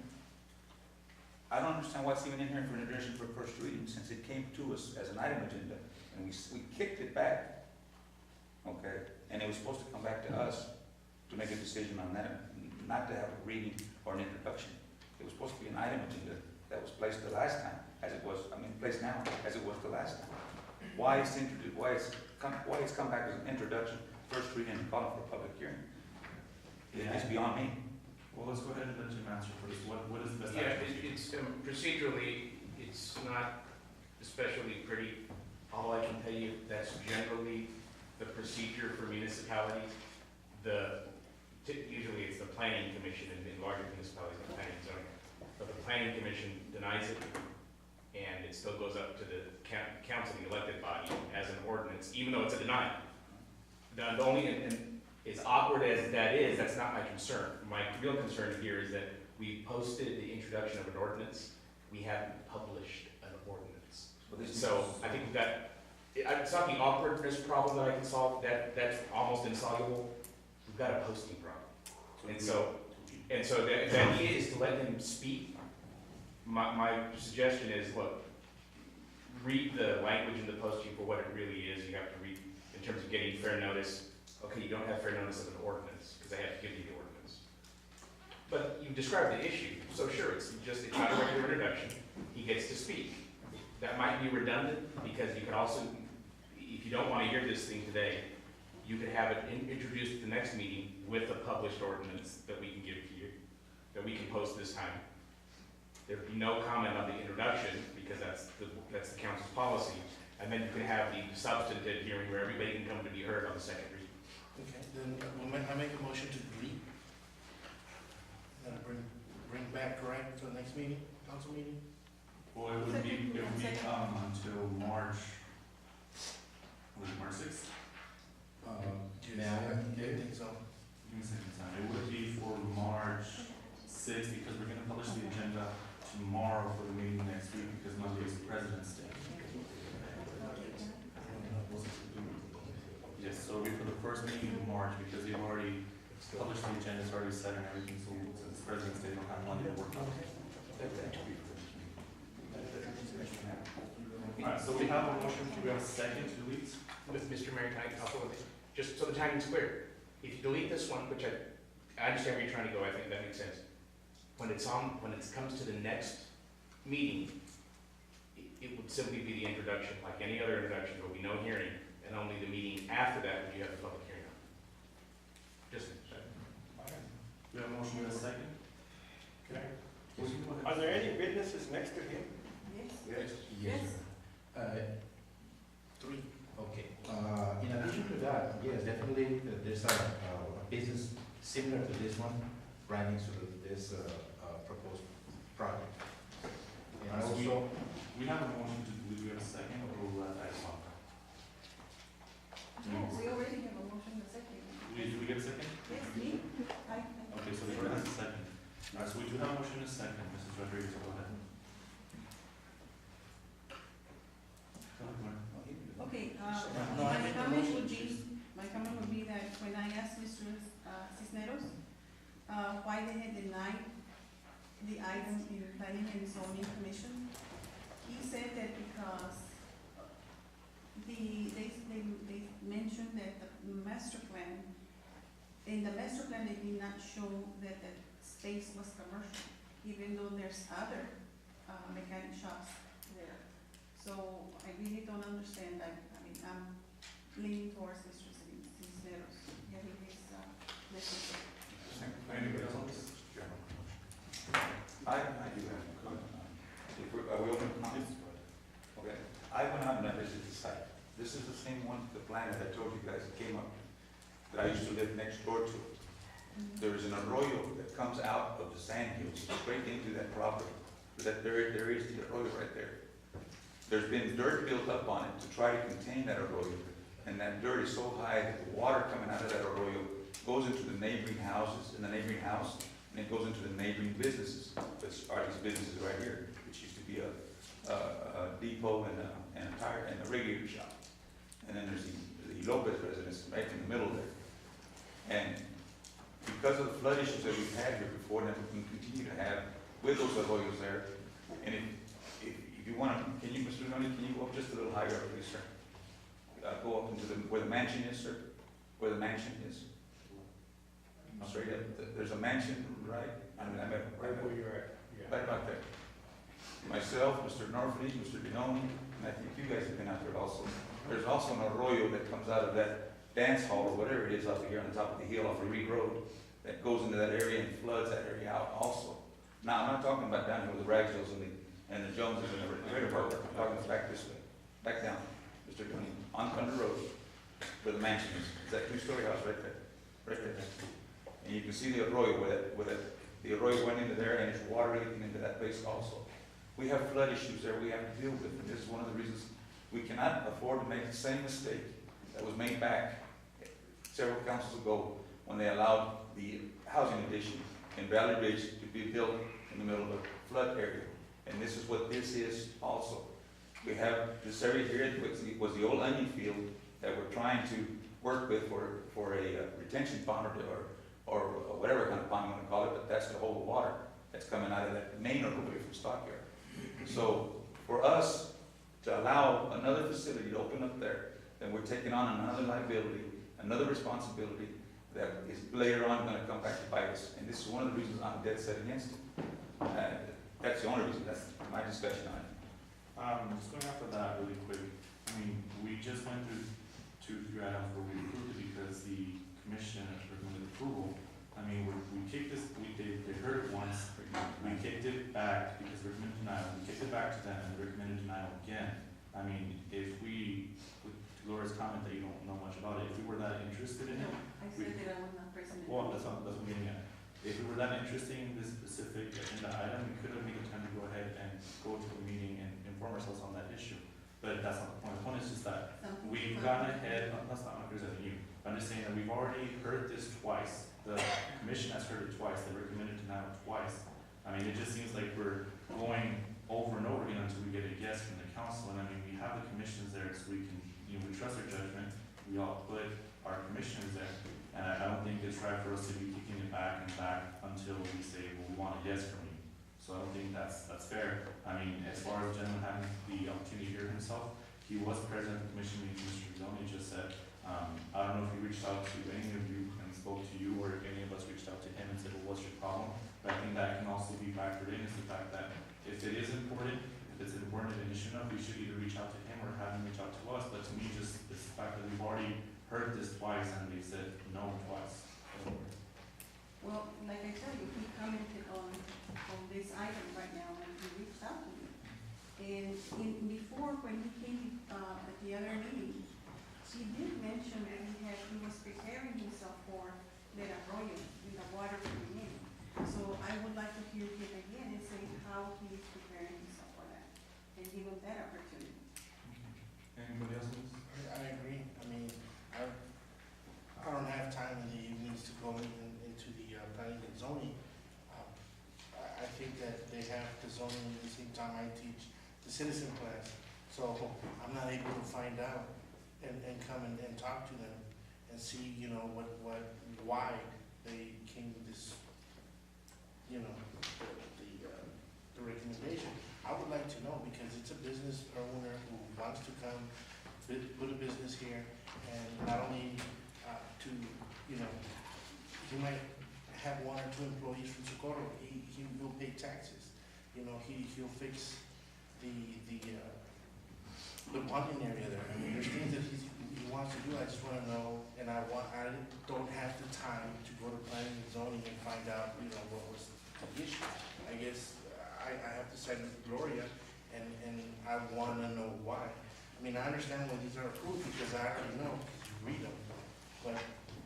I don't understand why it's even in here for an introduction for first reading, since it came to us as an item agenda, and we kicked it back, okay? And it was supposed to come back to us to make a decision on that, not to have a reading or an introduction. It was supposed to be an item agenda that was placed the last time, placed now, as it was the last time. Why it's introduced, why it's come back as an introduction, first reading, and calling for a public hearing? It's beyond me. Well, let's go ahead and let Jim answer first. What is the best Yeah, action? it's procedurally, it's not especially pretty. All I can tell you, that's generally the procedure for municipalities. Usually it's the planning commission in larger municipalities, the planning and zoning. But the planning commission denies it, and it still goes up to the council, the elected body, as an ordinance, even though it's a denial. The only, and as awkward as that is, that's not my concern. My real concern here is that we posted the introduction of an ordinance. We haven't published an ordinance. So I think that, it's not the awkwardness problem that I can solve, that's almost insoluble. We've got a posting problem. And so the idea is to let him speak. My suggestion is, look, read the language in the posting for what it really is. You have to read, in terms of getting fair notice. Okay, you don't have fair notice of an ordinance, because I have to give you the ordinance. But you described the issue, so sure, it's not a regular introduction. He gets to speak. That might be redundant, because you could also, if you don't want to hear this thing today, you could have it introduced at the next meeting with a published ordinance that we can give to you, that we can post this time. There'd be no comment on the introduction, because that's the council's policy, and then you can have the substantive hearing where everybody can come to be heard on the second reading. Okay, then I make a motion to delete. Then bring back, correct, to the next meeting, council meeting? Well, it would be until March, was it March 6th? Yes, I think so. Give me a second time. It would be for March 6 because we're gonna publish the agenda tomorrow for the meeting next week because Monday is President's Day. Yes, so it'll be for the first meeting in March because they've already published the agenda, it's already set and everything, so since it's President's Day, they'll have Monday to work on it. Alright, so we have a motion, do we have a second to delete? Mr. Mayor, can I also, just so the timing's clear, if you delete this one, which I understand where you're trying to go, I think that makes sense. When it comes to the next meeting, it would simply be the introduction, like any other introduction, there will be no hearing, and only the meeting after that would you have the public hearing on. Just, We have a motion, we have a second? Okay. Are there any witnesses next to him? Yes. Yes, sir. Three. Okay. In addition to that, yes, definitely, there's a business similar to this one, right next to this proposed project. And So also, we have a motion to delete, we have a second, or we'll let that one? No, we already have a motion, a second. Do we get a second? Yes, me? Okay, so the board has a second. Alright, so we do have a motion and a second, Mrs. Rodriguez, go ahead. Go ahead, Gwen. Okay, No, I my made the comment motion. would be that when I asked Mr. Cisneros, why they had denied the item in the Planning and Zoning Commission, he said that because they mentioned that the master plan, in the master plan, they did not show that the space was commercial, even though there's other mechanic shops there. So I really don't understand. I mean, I'm leaning towards Mr. Cisneros, getting his message. Anybody else on this? I do have a comment. Are we open for comments? Okay. I went out and I visited the site. This is the same one, the plan that I told you guys that came up, that I used to live next door to. There is an arroyo that comes out of the sand hills straight into that property. There is the arroyo right there. There's been dirt built up on it to try to contain that arroyo. And that dirt is so high that the water coming out of that arroyo goes into the neighboring houses, and it goes into the neighboring businesses, which are these businesses right here, which used to be a depot and a tire and a radiator shop. And then there's the Lopez residence right in the middle there. And because of the flood issues that we've had here before, and that we can continue to have with those arroyos there, and if you want to, can you, Mr. Noni, can you go up just a little higher, please, sir? Go up into where the mansion is, sir? Where the mansion is? Straight up, there's a mansion, right? I mean, Right where you're at. right about there. Myself, Mr. Norfleet, Mr. Dinoni, and I think you guys have been out there also. There's also an arroyo that comes out of that dance hall or whatever it is out here on the top of the hill off of Reed Road that goes into that area and floods that area out also. Now, I'm not talking about down here with the Ragsdales and the Joneses and the greater part. I'm talking back this way, back down, Mr. Dinoni, on Thunder Road, where the mansion is. It's that two-story house right there, right there. And you can see the arroyo the arroyo went into there and it's water leaking into that place also. We have flood issues there we have to deal with, and this is one of the reasons we cannot afford to make the same mistake that was made back several councils ago when they allowed the housing addition in Valley Ridge to be built in the middle of a flood area. And this is what this is also. We have this area here, was the old onion field that we're trying to work with for a retention pond or whatever kind of pond you want to call it, but that's to hold the water that's coming out of that main arroyo from Stockyard. So for us to allow another facility to open up there, then we're taking on another liability, another responsibility that is later on going to come back to bite us. And this is one of the reasons I'm dead set against it. That's the only reason. That's my discussion on it. Just going after that really quick. I mean, we just went through 2-3 items where we approved it because the commission recommended approval. I mean, we kicked this, they heard it once, we kicked it back because they recommended denial, we kicked it back to them and they recommended denial again. I mean, if we, with Laura's comment that you don't know much about it, if we were that interested in it. I said that I was not present. Well, that's what I'm getting at. If we were that interested in this specific agenda item, we could have made the time to go ahead and go to a meeting and inform ourselves on that issue. But that's not the point. The point is just that we've gotten ahead, that's not my criticizing you. I'm just saying that we've already heard this twice. The commission has heard it twice. They recommended denial twice. I mean, it just seems like we're going over and over again until we get a yes from the council, and I mean, we have the commissioners there, so we can, you know, we trust their judgment, we all put our commissioners there, and I don't think it's right for us to be kicking it back and back until we say, well, we want a yes from you. So I don't think that's fair. I mean, as far as the gentleman having the opportunity to hear himself, he was present at the commission meeting, Mr. Zoni just said. I don't know if he reached out to any of you and spoke to you, or if any of us reached out to him and said, well, what's your problem? But I think that can also be factored in, is the fact that if it is important, if it's an important issue enough, we should either reach out to him or have him reach out to us. But to me, just it's the fact that we've already heard this twice and they said no twice. Well, like I tell you, he commented on this item right now and he reached out to me. And before, when he came at the other meeting, he did mention that he was preparing himself for the arroyo with the water coming in. So I would like to hear him again and say how he is preparing himself for that and give him that opportunity. Anybody else? I agree. I mean, I don't have time in the evenings to go into the planning and zoning. I think that they have the zoning at the same time I teach the citizen class. So I'm not able to find out and come and talk to them and see, you know, why they came to this, you know, the recommendation. I would like to know, because it's a business owner who wants to come, put a business here, and not only to, you know, he might have 1 or 2 employees from Socorro. He will pay taxes. You know, he'll fix the bonding area there. I mean, there's things that he wants to do. I just want to know, and I don't have the time to go to planning and zoning and find out, you know, what was the issue. I guess I have to side with Gloria, and I want to know why. I mean, I understand when these are approved because I already know, because you read them, but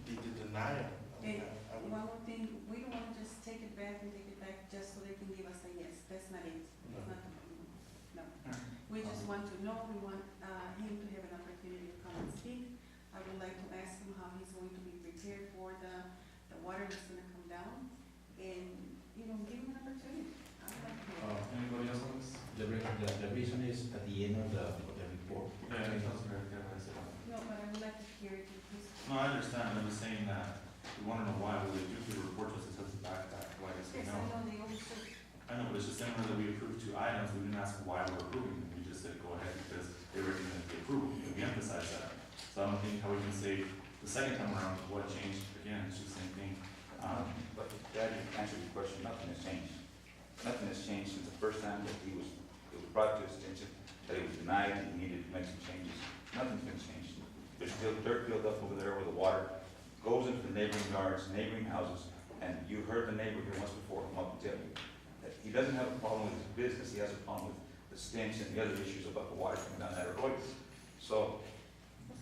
the denial, I mean, I would. One more thing, we don't want to just take it back just so they can give us a yes. That's not it. No. That's not, no. We just want to know, we want him to have an opportunity to come and speak. I would like to ask him how he's going to be prepared for the water that's going to come down, and, you know, give him an opportunity. I would like to hear that. Anybody else on this? The reason is at the end of the report. Yeah, that's correct, yeah, I said. No, but I would like to hear it. No, I understand, I'm just saying that we want to know why, well, they do the report just, it says back, why they say Yes, no. I know they always do. I know, but it's just similar that we approved 2 items, we didn't ask why we're approving them, we just said go ahead because they recommended the approval, and we emphasize that. So I don't think how we can say the second time around, what changed, again, it's just the same thing. But that answers your question, nothing has changed. Nothing has changed since the first time that it was brought to his attention, that he was denied, and he needed to make some changes. Nothing's been changed. There's still dirt built up over there where the water goes into the neighboring yards, neighboring houses, and you heard the neighbor here once before come up and tell you that he doesn't have a problem with his business, he has a problem with the stench and the other issues about the water coming down that road. So,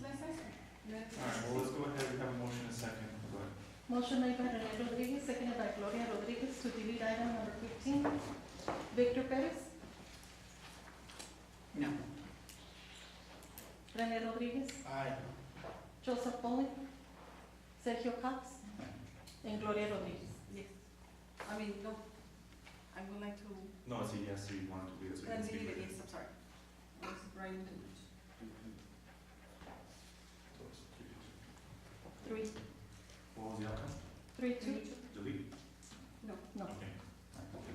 Let's say so. Alright, well, let's go ahead, we have a motion and a second, go ahead. Motion made by Rene Rodriguez, seconded by Gloria Rodriguez to delete item number 15. Victor Perez? No. Rene Rodriguez? Aye. Joseph Pauling? Sergio Cox? And Gloria Rodriguez. Yes. I mean, no, I would like to. No, it's a yes, you wanted to do this, we can speak with it. Yes, I'm sorry. I was writing too much. 3. What was the outcome? 3-2. Delete? No. No. Okay.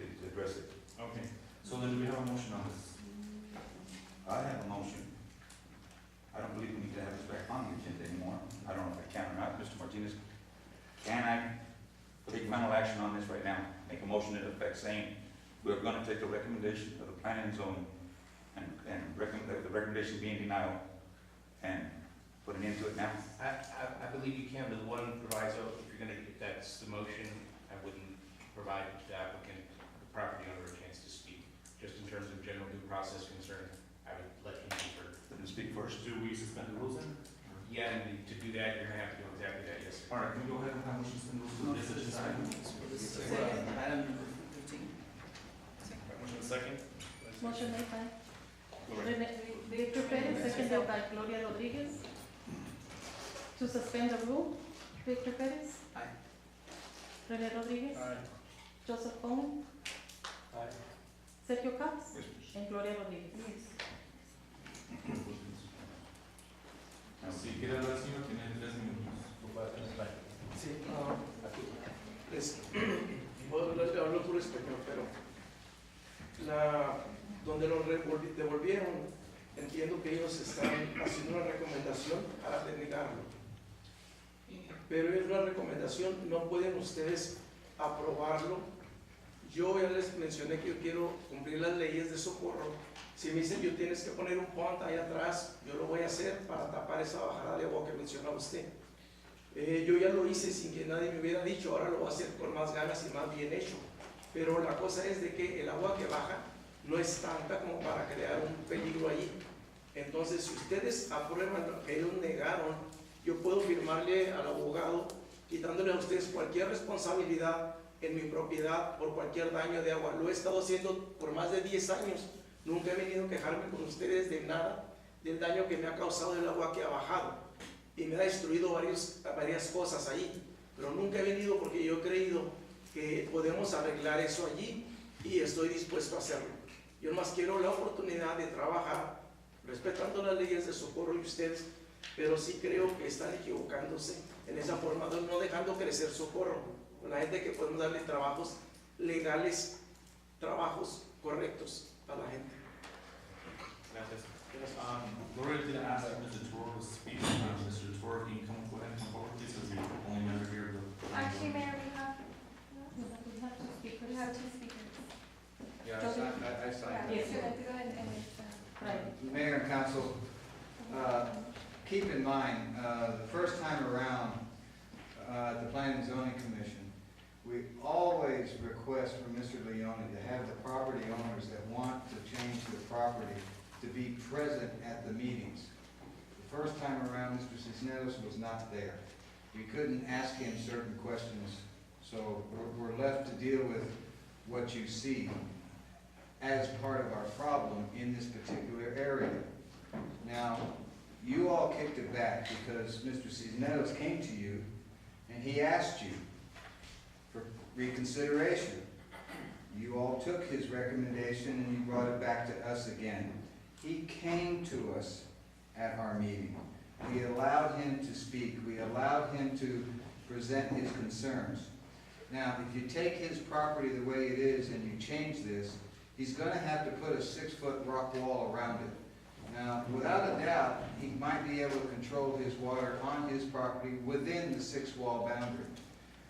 we need to address it. Okay, so then do we have a motion on this? I have a motion. I don't believe we need to have this back on the agenda anymore. I don't know if I can or not. Mr. Martinez, can I take final action on this right now? Make a motion in effect saying we're going to take the recommendation of the planning and zoning and recommend the recommendation being denial and put an end to it now? I believe you can, with one proviso, if you're gonna, if that's the motion, I wouldn't provide the applicant, the property owner, a chance to speak. Just in terms of general due process concern, I would let him be heard. Let him speak first. Do we suspend the rules then? Yeah, and to do that, you're gonna have to do exactly that, yes. All right, can we go ahead and have motion to suspend the rules? Yes, it's just item. Item number 15. Motion and second? Motion made by Gloria. Victor Perez, seconded by Gloria Rodriguez. To suspend the rule, Victor Perez? Aye. Rene Rodriguez? Aye. Joseph Pauling? Sergio Cox and Gloria Rodriguez. Si quiere hablar, señor, tiene 3 minutos. Sí, hablo por español, pero donde lo devolvieron, entiendo que ellos están haciendo una recomendación para denegarlo. Pero es una recomendación, no pueden ustedes aprobarlo. Yo ya les mencioné que yo quiero cumplir las leyes de socorro. Si me dicen yo tienes que poner un pont ahí atrás, yo lo voy a hacer para tapar esa bajada de agua que mencionaba usted. Yo ya lo hice sin que nadie me hubiera dicho, ahora lo voy a hacer con más ganas y más bien hecho. Pero la cosa es de que el agua que baja no es tanta como para crear un peligro allí. Entonces, si ustedes aprueban lo que ellos negaron, yo puedo firmarle al abogado quitándole a ustedes cualquier responsabilidad en mi propiedad por cualquier daño de agua. Lo he estado haciendo por más de 10 años. Nunca he venido a quejarme con ustedes de nada, del daño que me ha causado el agua que ha bajado. Y me ha destruido varias cosas ahí. Pero nunca he venido porque yo he creído que podemos arreglar eso allí y estoy dispuesto a hacerlo. Yo más quiero la oportunidad de trabajar respetando las leyes de socorro y ustedes, pero sí creo que están equivocándose en esa forma, no dejando crecer socorro. Con la gente que podemos darle trabajos legales, trabajos correctos a la gente. Gracias. Gloria did ask Mr. Toro to speak. Mr. Toro, can you come forward, please, as the only member here? Actually, Mayor, we have two speakers. Yeah, I signed Yes, it. you have to go ahead and it's, Mayor and council, keep in mind, the first time around, the Planning and Zoning Commission, we always request from Mr. Leone to have the property owners that want to change the property to be present at the meetings. The first time around, Mr. Cisneros was not there. We couldn't ask him certain questions, so we're left to deal with what you see as part of our problem in this particular area. Now, you all kicked it back because Mr. Cisneros came to you and he asked you for reconsideration. You all took his recommendation and you brought it back to us again. He came to us at our meeting. We allowed him to speak. We allowed him to present his concerns. Now, if you take his property the way it is and you change this, he's going to have to put a 6-foot rock wall around it. Now, without a doubt, he might be able to control his water on his property within the 6-wall boundary.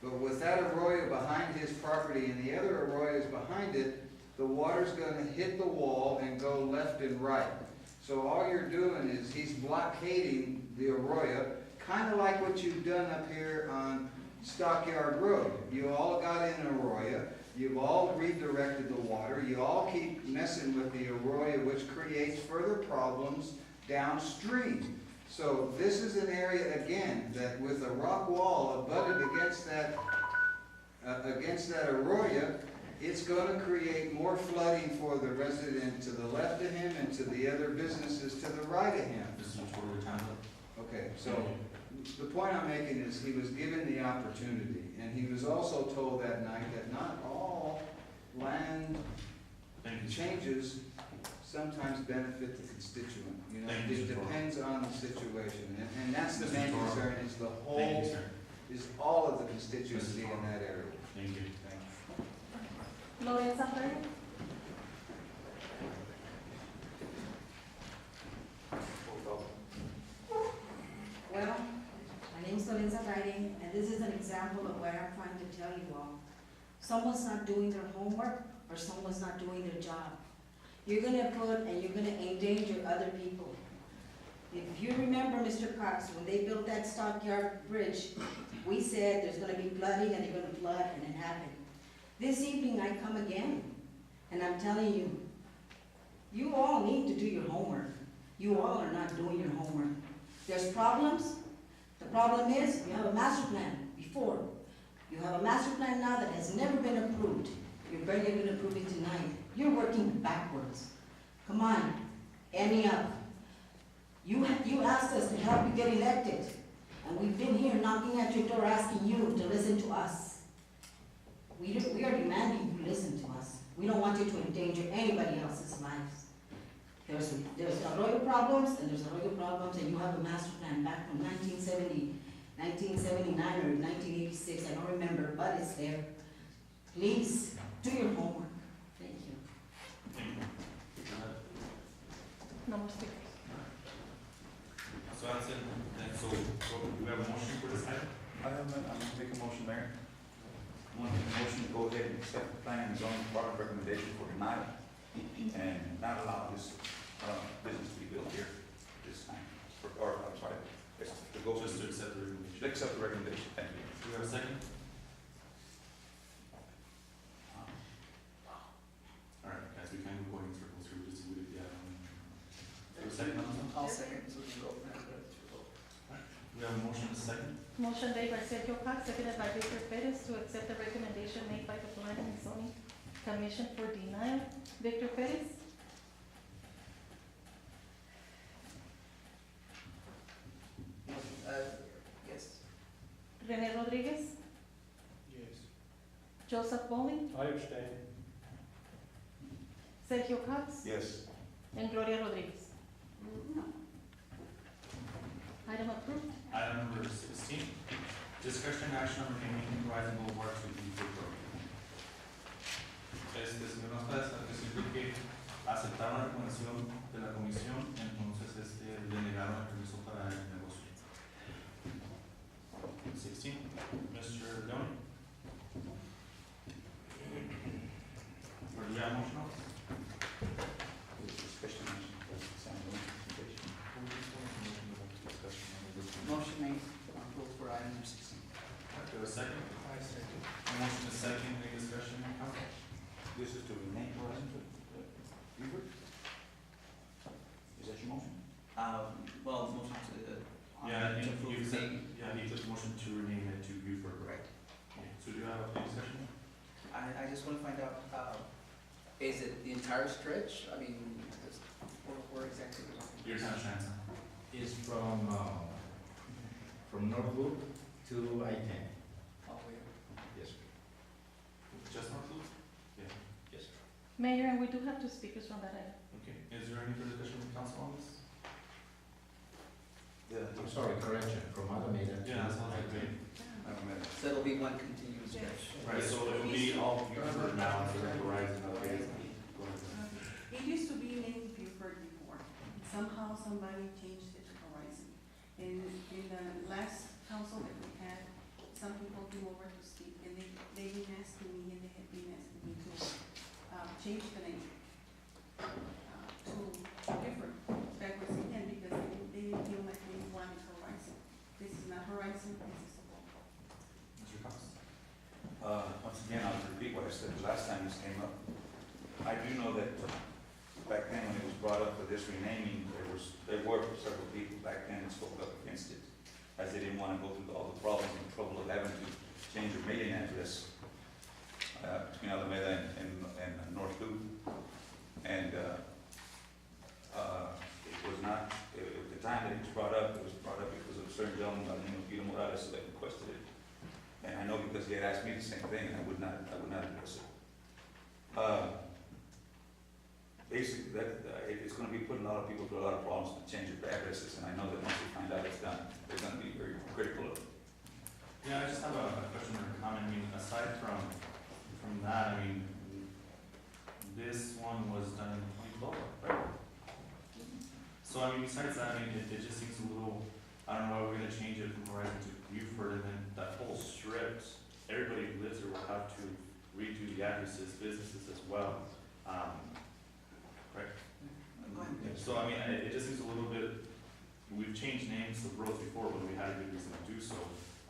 But with that arroyo behind his property and the other arroyos behind it, the water's going to hit the wall and go left and right. So all you're doing is he's blockading the arroyo, kind of like what you've done up here on Stockyard Road. You all got in an arroyo, you've all redirected the water, you all keep messing with the arroyo, which creates further problems downstream. So this is an area, again, that with a rock wall abutted against that arroyo, it's going to create more flooding for the resident to the left of him and to the other businesses to the right of him. Okay, so the point I'm making is he was given the opportunity, and he was also told that night that not all land changes sometimes benefit the constituent. You know, it depends on the situation, and that's the main concern. Is the whole, is all of the constituency in that area. Thank you. Lorenza Ferrer. Well, my name is Lorenza Writing, and this is an example of what I'm trying to tell you all. Someone's not doing their homework, or someone's not doing their job. You're gonna put and you're gonna endanger other people. If you remember, Mr. Cox, when they built that Stockyard Bridge, we said there's gonna be flooding and they're gonna flood, and it happened. This evening I come again, and I'm telling you, you all need to do your homework. You all are not doing your homework. There's problems. The problem is you have a master plan before. You have a master plan now that has never been approved. You're barely going to approve it tonight. You're working backwards. Come on, ante up. You asked us to help you get elected, and we've been here knocking at your door asking you to listen to us. We are demanding you listen to us. We don't want you to endanger anybody else's lives. There's arroyo problems, and there's arroyo problems, and you have a master plan back from 1979 or 1986, I don't remember, but it's there. Please, do your homework. Thank you. No more speakers. So that's it, then, so we have a motion for this item? I'm gonna make a motion, Mayor. I'm gonna make a motion to go ahead and accept the planning and zoning department recommendation for denial and not allow this business to be built here this time. Or, I'm sorry, it's to go. Just to accept the recommendation. Accept the recommendation, thank you. Do we have a second? All right, guys, we can go in circles here, just see what we have. Do we have a second on this one? I'll second, so we can go from there. We have a motion and a second. Motion made by Sergio Cox, seconded by Victor Perez to accept the recommendation made by the Planning and Zoning Commission for denial. Victor Perez? Yes. Rene Rodriguez? Yes. Joseph Bowling? I abstain. Sergio Cox? Yes. And Gloria Rodriguez? Item approved. Item number 16, discussion action on renaming Horizon Boulevard to Beaufort Road. Señor González, que aceptaron la recomendación de la comisión, entonces le negaron el permiso para el negocio. 16, Mr. Leone. Or do we have a motion? Discussion action, presentation. Motion made, approved for item number 16. Do we have a second? I second. A motion is second, any discussion? This is to rename Horizon to Beaufort? Is that your motion? Well, motion to, Yeah, to he approve said, the, yeah, he took motion to rename it to Beaufort. right. Okay, so do you have a discussion? I just want to find out, is it the entire stretch? I mean, where exactly we're talking? Your time, Shannon. Is from North Loop to I-10. All the way up. Yes, sir. Just North Loop? Yeah. Yes, sir. Mayor, and we do have two speakers from that item. Okay, is there any further discussion with council on this? Yeah. I'm sorry, correction, from Alameda. Yeah, that sounds like good. So it'll be one continuous stretch. Right, so it will be all Beaufort now, for Horizon, okay? It used to be named Beaufort before. Somehow somebody changed it to Horizon. In the last council that we had, some people came over to speak, and they've been asking me, and they had been asking me to change the name to Beaufort backwards again, because they didn't feel like they wanted Horizon. This is not Horizon, this is the whole. Mr. Cox? Once again, I'll repeat what I said the last time this came up. I do know that back then when it was brought up for this renaming, there were several people back then that spoke up against it, as they didn't want to go through all the problems and trouble of having to change their mailing address between Alameda and North Loop. And it was not, at the time that it was brought up, because of a certain gentleman by the name of Peter Morales that requested it. And I know because he had asked me the same thing, and I would not address it. Basically, it's going to be putting a lot of people through a lot of problems to change their addresses, and I know that once they find out it's done, they're going to be very critical of it. Yeah, I just have a question or a comment. I mean, aside from that, I mean, this one was done in 2012, right? So, I mean, besides that, I mean, it just seems a little, I don't know why we're gonna change it from Horizon to Beaufort, and then that whole strip, everybody who lives there will have to redo the addresses, businesses as well. Right? So, I mean, it just seems a little bit, we've changed names of roads before when we had a good reason to do so.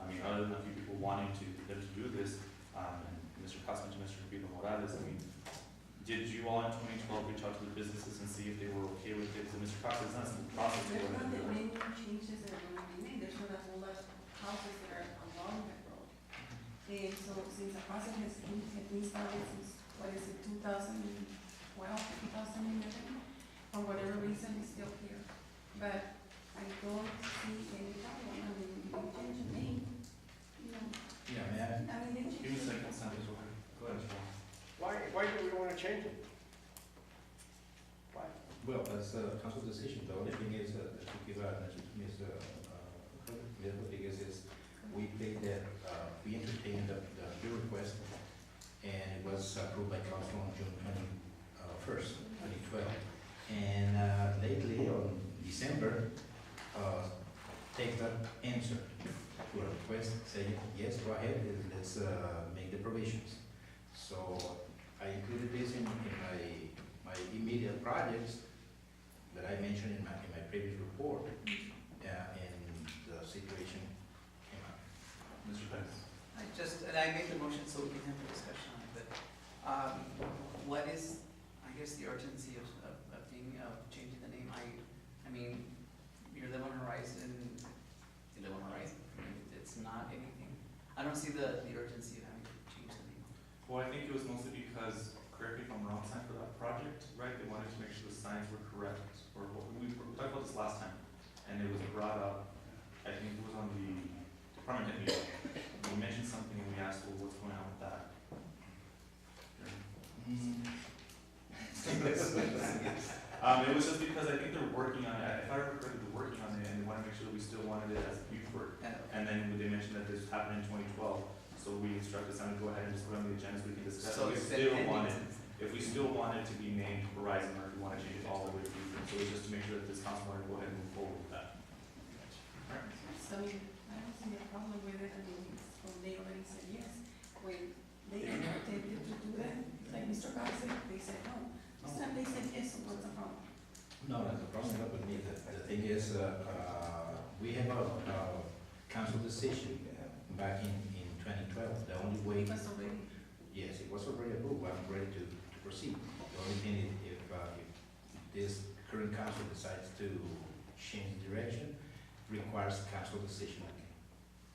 I mean, other than a few people wanting them to do this, and Mr. Costa and Mr. Pedro Morales, I mean, did you all in 2012 reach out to the businesses and see if they were okay with it? So Mr. Costa, it's not a process. There's not that many changes that are going to be made. There's not a whole lot of houses that are along that road. And so since the process has been started since, what is it, 2012, 2011, for whatever reason, it's still here. But I don't see any problem. I mean, you change the name, you know. Yeah, man. I mean, they change. Give me a second, Sandra, go ahead. Go ahead, Mr. Why do we want to change it? Why? Well, that's a council decision. The only thing is, to give Ms. Rodriguez is, we paid that, we entertained the request, and it was approved by council on June 21st, 2012. And lately, on December, TechDOT answered to a request saying, yes, go ahead, let's make the provisions. So I included this in my immediate projects that I mentioned in my previous report, and the situation came up. Mr. Pettis? And I made the motion so we can have a discussion on it, but, what is, I guess, the urgency of changing the name? I mean, you live on Horizon, it's not anything. I don't see the urgency of having to change the name. Well, I think it was mostly because, correct me if I'm wrong, Sam, for that project, right, they wanted to make sure the signs were correct, or we talked about this last time, and it was brought up, I think it was on the department head meeting. We mentioned something and we asked, well, what's going on with that? It was just because I think they're working on it, if I remember correctly, they're working on it, and they want to make sure that we still wanted it as Buford. And then they mentioned that this happened in 2012, so we instructed Sam to go ahead and just put on the agenda so we can discuss. So If we still want it to be named Horizon, or if we want to change it all the way to Buford, so it's just to make sure that this council wanted to go ahead and move forward with that. So, I don't see a problem with it, I mean, they already said yes. When they intended to do that, like Mr. Cox said, they said no. This time they said yes, so what's the problem? No, the problem is not with me. The thing is, we have a council decision back in 2012. The only way. It was already. Yes, it was already approved. I'm ready to proceed. The only thing is, if this current council decides to change direction, requires council decision again.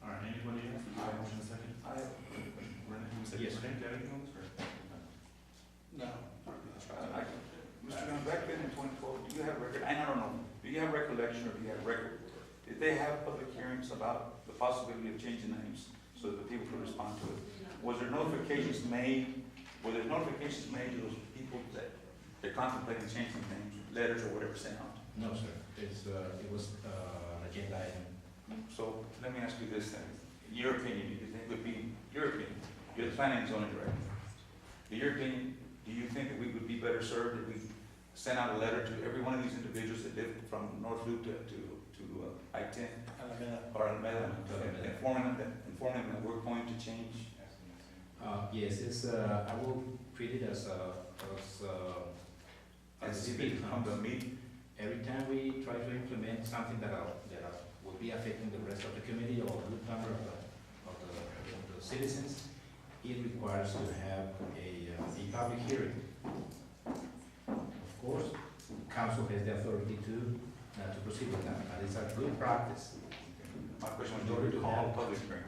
All right, anybody else? I have a motion second. Yes. Renee, do you have anything else, or? No. Mr. Young, back then in 2012, do you have record, I don't know, do you have recollection or do you have record? Did they have public hearings about the possibility of changing names so that the people could respond to it? Was there notifications made, were there notifications made to those people that they're contemplating changing names, letters or whatever sent out? No, sir. It was an agenda item. So let me ask you this then. In your opinion, do you think would be, your opinion, you're the planning and zoning director. In your opinion, do you think that we would be better served if we sent out a letter to every one of these individuals that live from North Loop to I-10? Or Alameda, informing them that we're going to change? Yes, I will treat it as a speed come to a meeting? Every time we try to implement something that will be affecting the rest of the committee or a good number of the citizens, it requires to have a public hearing. Of course, council has the authority to proceed with that, and it's a good practice. My question was, do you call a public hearing?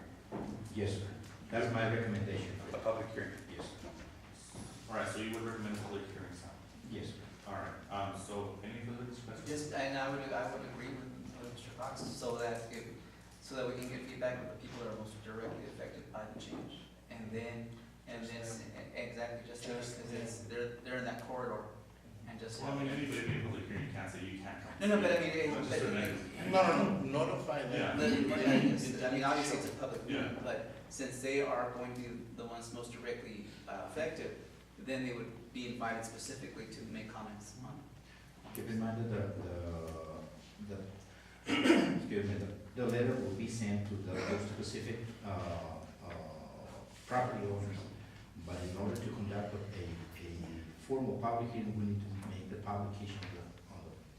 Yes, sir. That's my recommendation. A public hearing? Yes. All right, so you would recommend a public hearing, Sam? Yes, sir. All right, so any further discussion? Just, and I would agree with Mr. Cox, so that we can get feedback from the people that are most directly affected by the change. And then, exactly, just because they're in that corridor, and just. Well, I mean, anybody in a public hearing, you can't say you can't come. No, but I mean, notify them. I mean, obviously it's a public meeting, Yeah. but since they are going to be the ones most directly affected, then they would be invited specifically to make comments on. Keep in mind that excuse me, the letter will be sent to those specific property owners, but in order to conduct a formal public hearing, we need to make the publication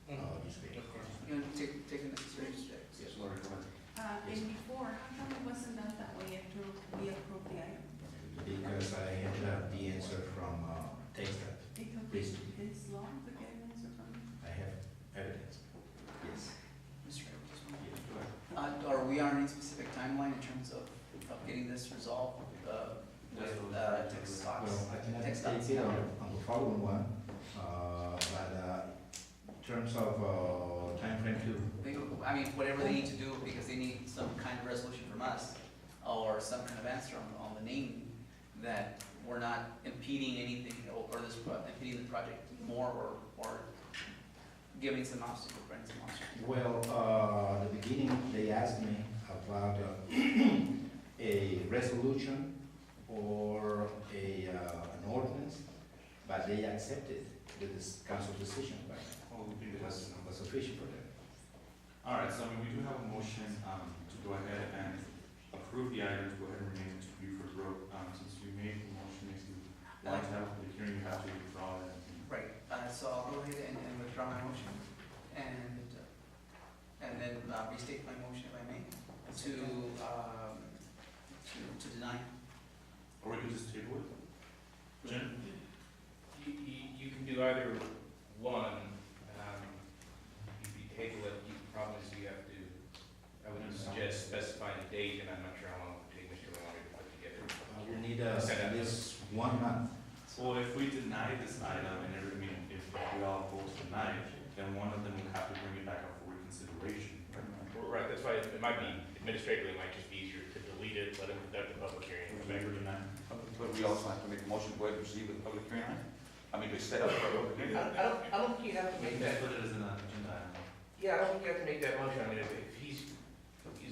on the newspaper. You know, take the necessary steps. Yes, Lord, go ahead. And before, how come it wasn't done that way after we approved the item? Because I had the answer from TechDOT. It took Please. this long to get an answer from you? I have evidence. Yes. Mr. Mayor, just one. Yes, go ahead. Are we on any specific timeline in terms of getting this resolved with Texas Fox? Well, I cannot take it on the following one, but in terms of timeframe too. I mean, whatever they need to do, because they need some kind of resolution from us, or some kind of answer on the name, that we're not impeding anything, or this impeding the project more or giving some obstacle, bringing some obstacle? Well, at the beginning, they asked me about a resolution or an ordinance, but they accepted the council decision, right? Oh, we think It it was sufficient for them. All right, so I mean, we do have a motion, to go ahead and approve the item to go ahead and remain to Buford Road. Since you made the motion, if you want to have a public hearing, you have to withdraw that. Right, so I'll go ahead and withdraw my motion and then restate my motion if I may, to deny. Or we can just table it. Jim? You can do either one. If you table it, the problem is you have to, I would suggest specifying a date, and I'm not sure how long it would take Mr. Lonnie to put together. We need at least 1 month. So if we deny this item and every meeting, if we all vote to deny it, then one of them will have to bring it back up for reconsideration. Right, that's why it might be, administratively, it might just be easier to delete it, let him conduct the public hearing. Would you agree, deny? But we also have to make a motion, go ahead and proceed with the public hearing. I mean, to set up for a public hearing. I don't think you have to We make can that. just put it as an agenda item. Yeah, I don't think you have to make that motion. I mean, if he's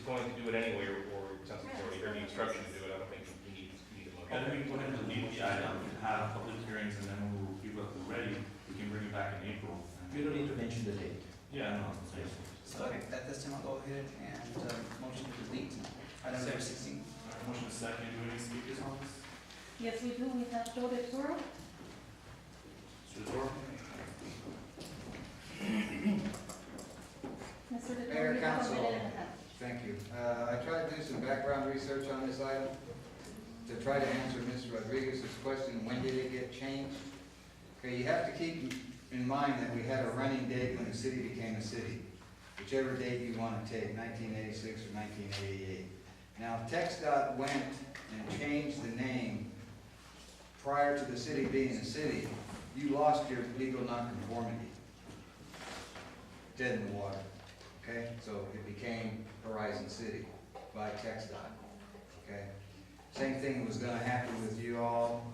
going to do it anyway, or it sounds like he's already heard the instruction to do it, I don't think you need a motion. And then we go ahead and delete the item, have public hearings, and then when people are ready, we can bring it back in April. You don't need to mention the date. Yeah, no, I'm saying. So at this time, I'll go ahead and motion to delete item number 16. Motion second, do we have any speakers on this? Yes, we do. We have Joe De Toro. Mr. DeToro? Mr. De Toro, Mayor, you have a council. minute and a half. Thank you. I tried to do some background research on this item to try to answer Mr. Rodriguez's question, when did it get changed? Okay, you have to keep in mind that we had a running date when the city became a city, whichever date you want to take, 1986 or 1988. Now, if TxDOT went and changed the name prior to the city being a city, you lost your legal nonconformity. Dead in the water. Okay, so it became Horizon City by TxDOT, okay? Same thing was gonna happen with you all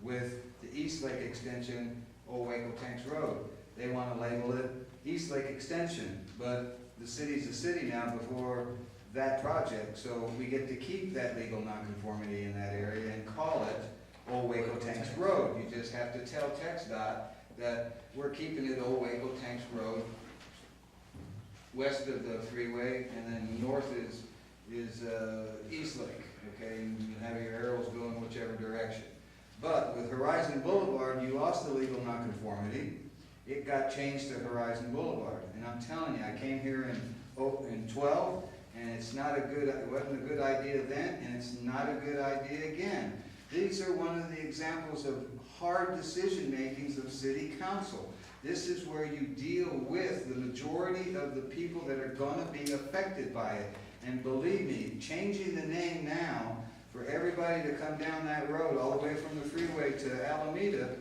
with the East Lake Extension, Old Waco Tanks Road. They wanna label it East Lake Extension, but the city's a city now before that project, so we get to keep that legal nonconformity in that area and call it Old Waco Tanks Road. You just have to tell TxDOT that we're keeping it Old Waco Tanks Road, west of the freeway, and then north is East Lake, okay? And you have your arrows going whichever direction. But with Horizon Boulevard, you lost the legal nonconformity. It got changed to Horizon Boulevard. And I'm telling you, I came here in 12, and it wasn't a good idea then, and it's not a good idea again. These are one of the examples of hard decision-makings of city council. This is where you deal with the majority of the people that are gonna be affected by it. And believe me, changing the name now for everybody to come down that road all the way from the freeway to Alameda,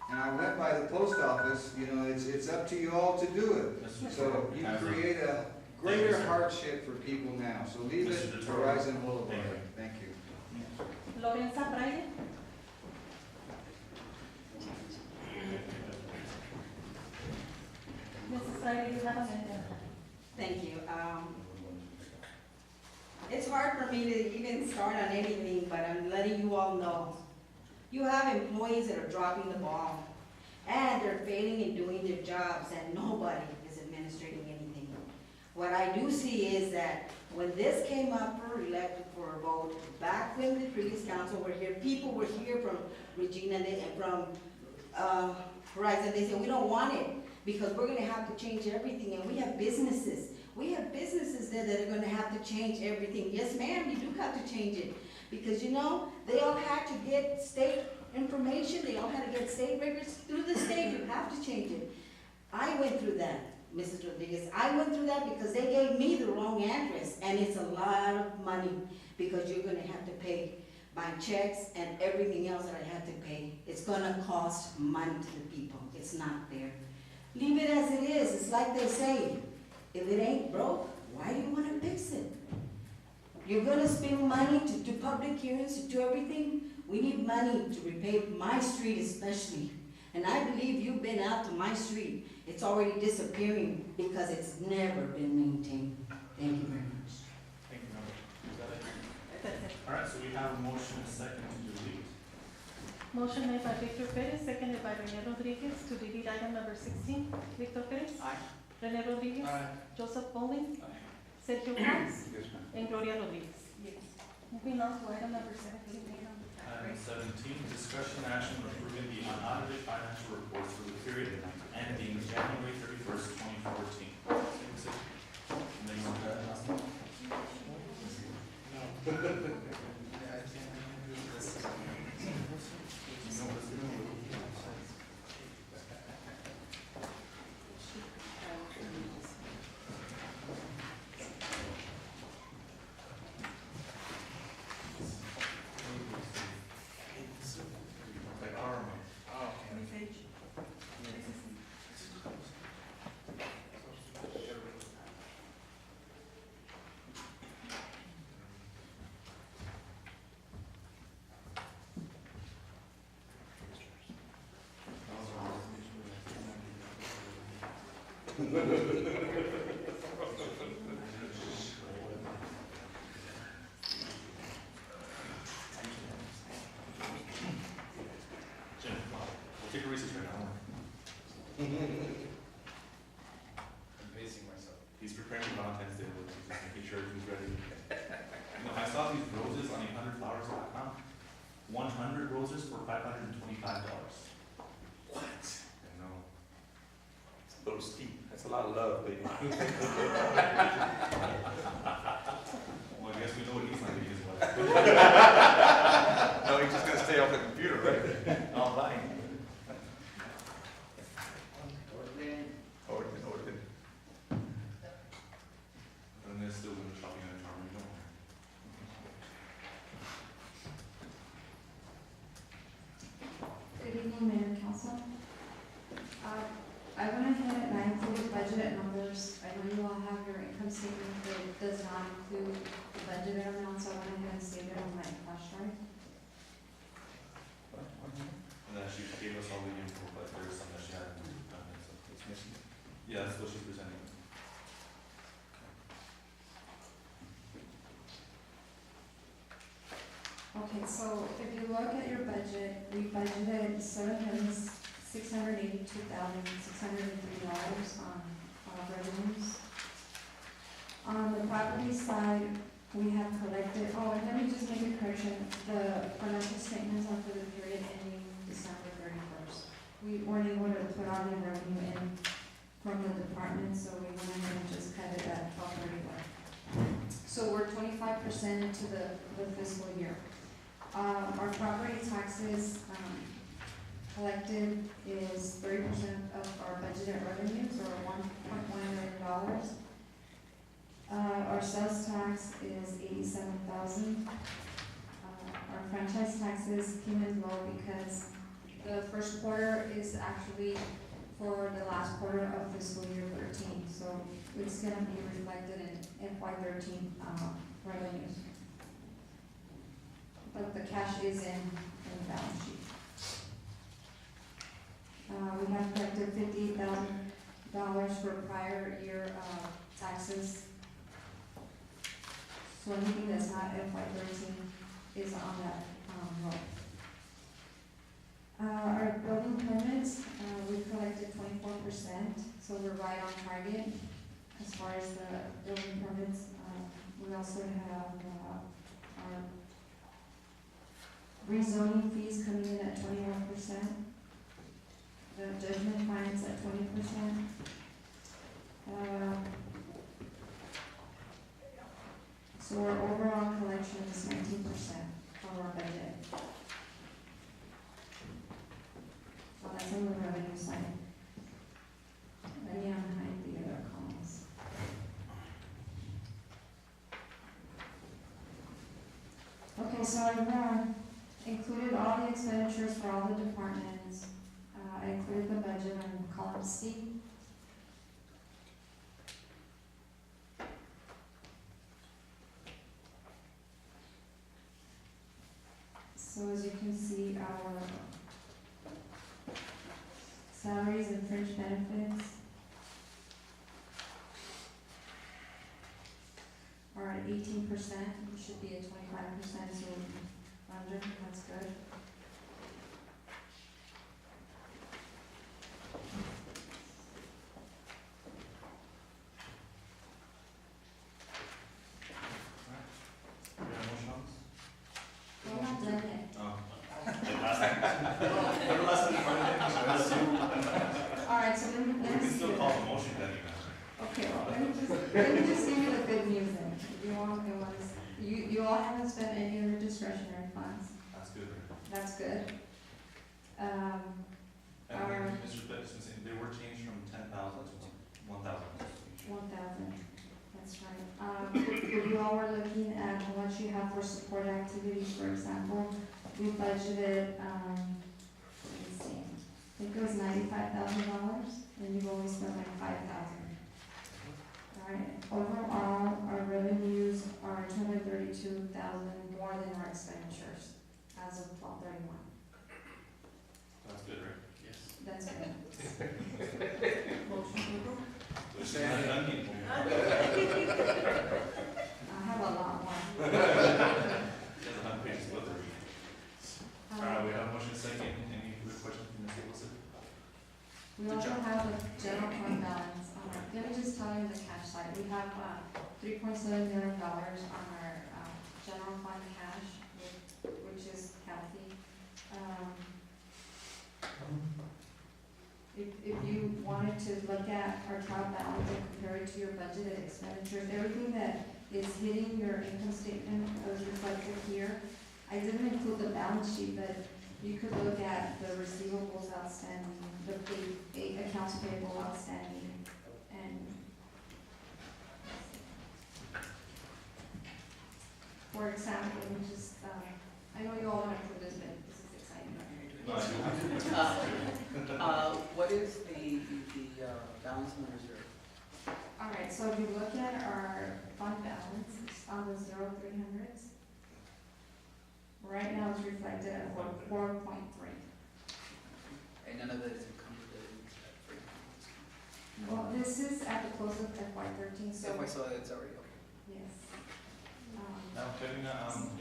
and I went by the post office, you know, it's up to you all to do it. So you create a greater hardship for people now. So leave it Horizon Boulevard. Thank you. Lorenza Braille. Mrs. Braille, you have a minute and a half. Thank you. It's hard for me to even start on anything, but I'm letting you all know. You have employees that are dropping the ball, and they're failing in doing their jobs, and nobody is administrating anything. What I do see is that when this came up for a vote, back when the previous council were here, people were here from Regina and from Horizon. They said, we don't want it because we're gonna have to change everything, and we have businesses. We have businesses there that are gonna have to change everything. Yes, ma'am, you do have to change it. Because you know, they all had to get state information, they all had to get state records through the state, you have to change it. I went through that, Mrs. Rodriguez. I went through that because they gave me the wrong address, and it's a lot of money because you're gonna have to pay my checks and everything else that I had to pay. It's gonna cost money to the people. It's not fair. Leave it as it is. It's like they say, if it ain't broke, why do you want to fix it? You're going to spend money to do public hearings, to do everything. We need money to repave my street especially. And I believe you've been out to my street. It's already disappearing because it's never been maintained. Thank you very much. Thank you, Member. Is that it? That's it. All right, so we have a motion and second to delete. Motion made by Victor Perez, seconded by Rene Rodriguez to delete item number 16. Victor Perez? Aye. Rene Rodriguez? Aye. Joseph Pauling? Sergio Cruz? Yes, ma'am. And Gloria Rodriguez. Yes. Moving on to item number 17. Item 17, discussion and action approving the unaudited financial reports for the period ending January 31st, 2014. Anyone want to add anything? Like our month. Jim, we'll take a recess right now. I'm pacing myself. He's preparing for Valentine's Day, he's just making sure he's ready. You know, I saw these roses on 800flowers.com. 100 roses for $525. What? I know. It's a little steep. That's a lot of love, baby. Well, I guess we know what he's not getting his wife. No, he's just gonna stay off the computer, right? Online. Orden. And they're still window shopping at a charming don't worry. Good evening, Mayor and Council. I went ahead and I included budgeted numbers. I know you all have your income statement, but it does not include the budgeted amount, so I went ahead and saved it on my flash drive. And then she gave us all the info, but there's some that she hadn't done. So it's missing. Yeah, that's what she's presenting. Okay, so if you look at your budget, we budgeted $682,603 on revenues. On the property side, we have collected, oh, and let me just make a correction, the financial statements are for the period ending December 31st. We weren't able to put all the revenue in from the department, so we went ahead and just cut it at 12/31. So we're 25% into the fiscal year. Our property taxes collected is 30% of our budgeted revenues, or $1.1 million. Our sales tax is $87,000. Our franchise taxes came in low because the first quarter is actually for the last quarter of fiscal year 13, so it's gonna be reflected in FY13 revenues. But the cash is in the balance sheet. We have collected $58,000 for prior year taxes. So anything that's not FY13 is on that roll. Our building permits, we've collected 24%, so we're right on target as far as the building permits. We also have our rezoning fees coming in at 21%. The judgment fines at 20%. So our overall collection is 19% of our budget. So that's on the revenue side. Let me hide the other columns. Okay, so I've included all the expenditures for all the departments. I included the budget on column C. So as you can see, our Salaries and fringe benefits are at 18%, it should be at 25%, so under, that's good. We have a motion on this? We're not done yet. Oh. When the last time you heard it? All right, so let We me can see. still call the motion then, even. Okay, well, let me just give you the good news then. You all haven't spent any of your discretionary funds. That's good, right? That's good. And Our- then, Mr. Pettis was saying, they were changed from 10,000 to 1,000. 1,000, that's right. You all were looking at how much you have for support activities, for example. We budgeted, let me see, I think it was $95,000, and you've only spent like 5,000. All right, overall, our revenues are 232,000 more than our expenditures as of 12/31. That's good, right? Yes. That's good. Motion to approve. Which is not done yet. I have a lot more. There's a hundred pages, but there. We have a motion second. Any further questions from Ms. Wilson? We also have a general fund balance. Let me just tell you the cash side. We have $3.7 million on our general fund cash, which is healthy. If you wanted to look at our trial balance and compare it to your budgeted expenditures, everything that is hitting your income statement is reflected here. I didn't include the balance sheet, but you could look at the receivables outstanding, the accounts payable outstanding, and for example, we just, I know you all want to prove this, but this is exciting. No, I do. What is the balance in the reserve? All right, so if you look at our fund balance, it's on the 0300s. Right now it's reflected at 4.3. And none of that is encumbered in Well, this is at the close of FY13, so. so it's already, okay. Yes. Now, Kevin,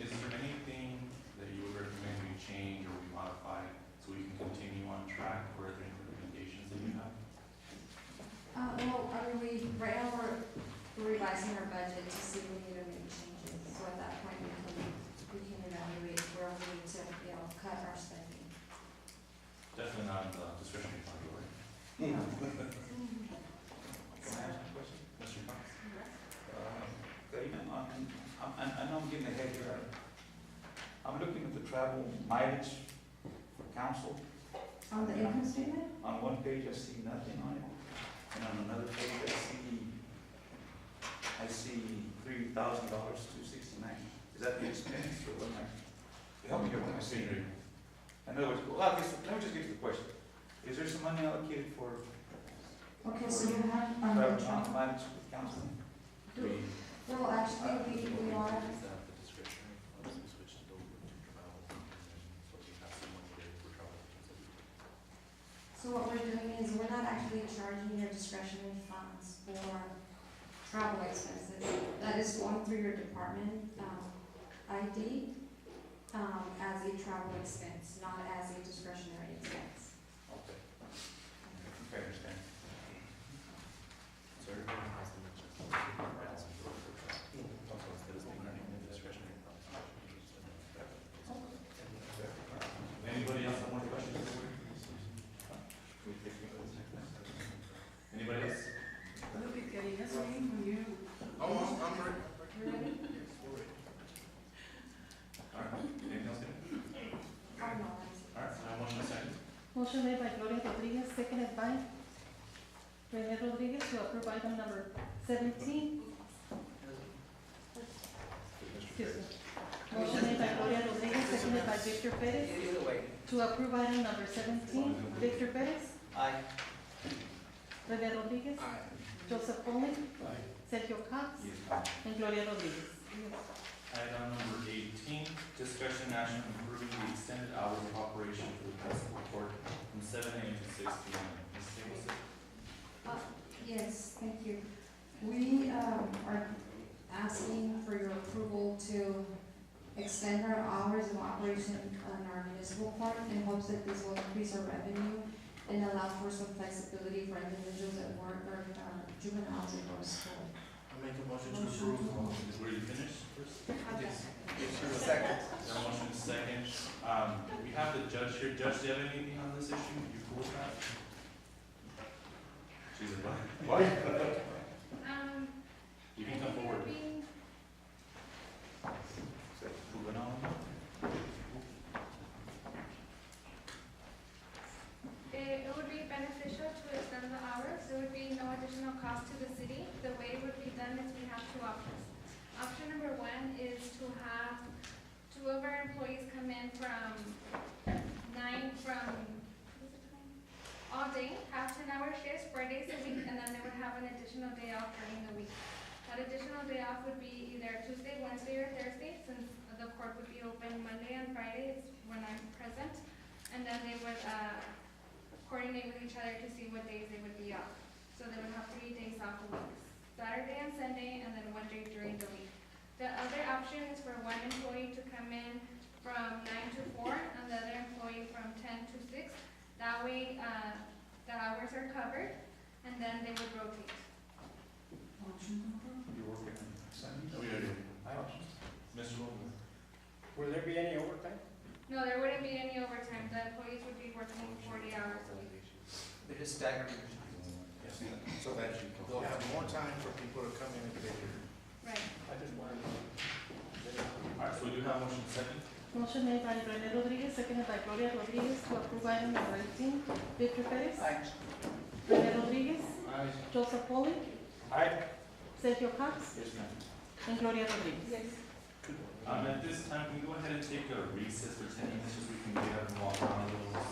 is there anything that you would recommend we change or we modify so we can continue on track for the recommendations that you have? Well, I mean, right now we're revising our budget to see if we need to make changes. So at that point, we can evaluate where we need to, cut our spending. Definitely not in the discretionary fund, right? Can I ask a question? Mr. Cox? Good evening. I know I'm getting ahead here. I'm looking at the travel mileage for council. On the income statement? On one page, I see nothing on it, and on another page, I see $3,000, $269. Is that the expense, or what am I? Help me here, what am I seeing here? In other words, let me just get to the question. Is there some money allocated for Okay, so you have, travel mileage with council? well, actually, we are, The discretionary funds, we switched it over to travel, so we have some money there for travel. so what we're doing is we're not actually charging your discretionary funds for travel expenses. That is going through your department, ID, as a travel expense, not as a discretionary expense. Okay. Okay, I understand. So everybody has the mention. Also, instead of speaking in the discretionary funds. Anybody else have more questions? Anybody else? We'll be getting this reading from you. I'm ready. You ready? All right, anything else, David? Oh, no, that's it. All right, so I have a motion and a second. Motion made by Gloria Rodriguez, seconded by Rene Rodriguez to approve item number 17. Excuse me. Motion made by Gloria Rodriguez, seconded by Victor Perez Either way. to approve item number 17. Victor Perez, Aye. Rene Rodriguez, Aye. Joseph Pauling, Sergio Cox, and Gloria Rodriguez. Item number 18, discussion action on approving the extended hours of operation for the basketball court from 7 a.m. to 6 61. Ms. Tables? Yes, thank you. We are asking for your approval to extend our hours of operation on our municipal court in hopes that this will increase our revenue and allow for some flexibility for individuals that work or juveniles that go to school. I'll make a motion to approve. Were you finished first? Yes. Second. There a motion is second. We have the judge here. Judge, do you have anything on this issue? You cool with that? She's a what? You can come forward. Moving on. It would be beneficial to extend the hours. There would be no additional cost to the city. The way it would be done is we have two options. Option number one is to have two of our employees come in from all day, half 10-hour shifts, 4 days a week, and then they would have an additional day off during the week. That additional day off would be either Tuesday, Wednesday, or Thursday, since the court would be open Monday and Friday is when I'm present. And then they would coordinate with each other to see what days they would be off. So they would have 3 days off a week, Saturday and Sunday, and then 1 day during the week. The other option is for one employee to come in from 9 to 4, and the other employee from 10 to 6. That way, the hours are covered, and then they would rotate. You're working on Sunday? Oh, yeah. Mr. Wilson? Will there be any overtime? No, there wouldn't be any overtime. The employees would be working 40 hours a week. They're just staggered. So that they'll have more time for people to come in and get here. Right. I just wanted to. All right, so we do have a motion second. Motion made by Rene Rodriguez, seconded by Gloria Rodriguez to approve item number 18. Victor Perez. Aye. Rene Rodriguez. Aye. Joseph Pauling. Aye. Sergio Cox. Yes, ma'am. And Gloria Rodriguez. Yes. At this time, can we go ahead and take a recess for 10 minutes, just so we can get up and walk around a little?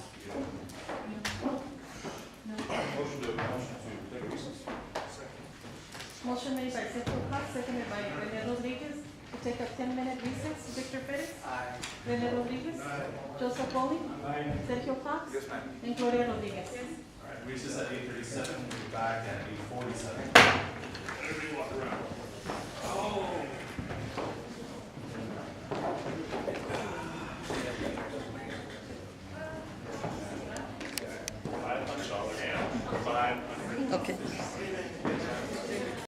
Motion to take a recess. Motion made by Sergio Cox, seconded by Rene Rodriguez to take a 10-minute recess. Victor Perez. Aye. Rene Rodriguez. Joseph Pauling. Aye. Sergio Cox. Yes, ma'am. And Gloria Rodriguez. All right, recess at 8:37, we'll be back at 8:47. Everybody walk around. Oh. $500, yeah. $500. Okay.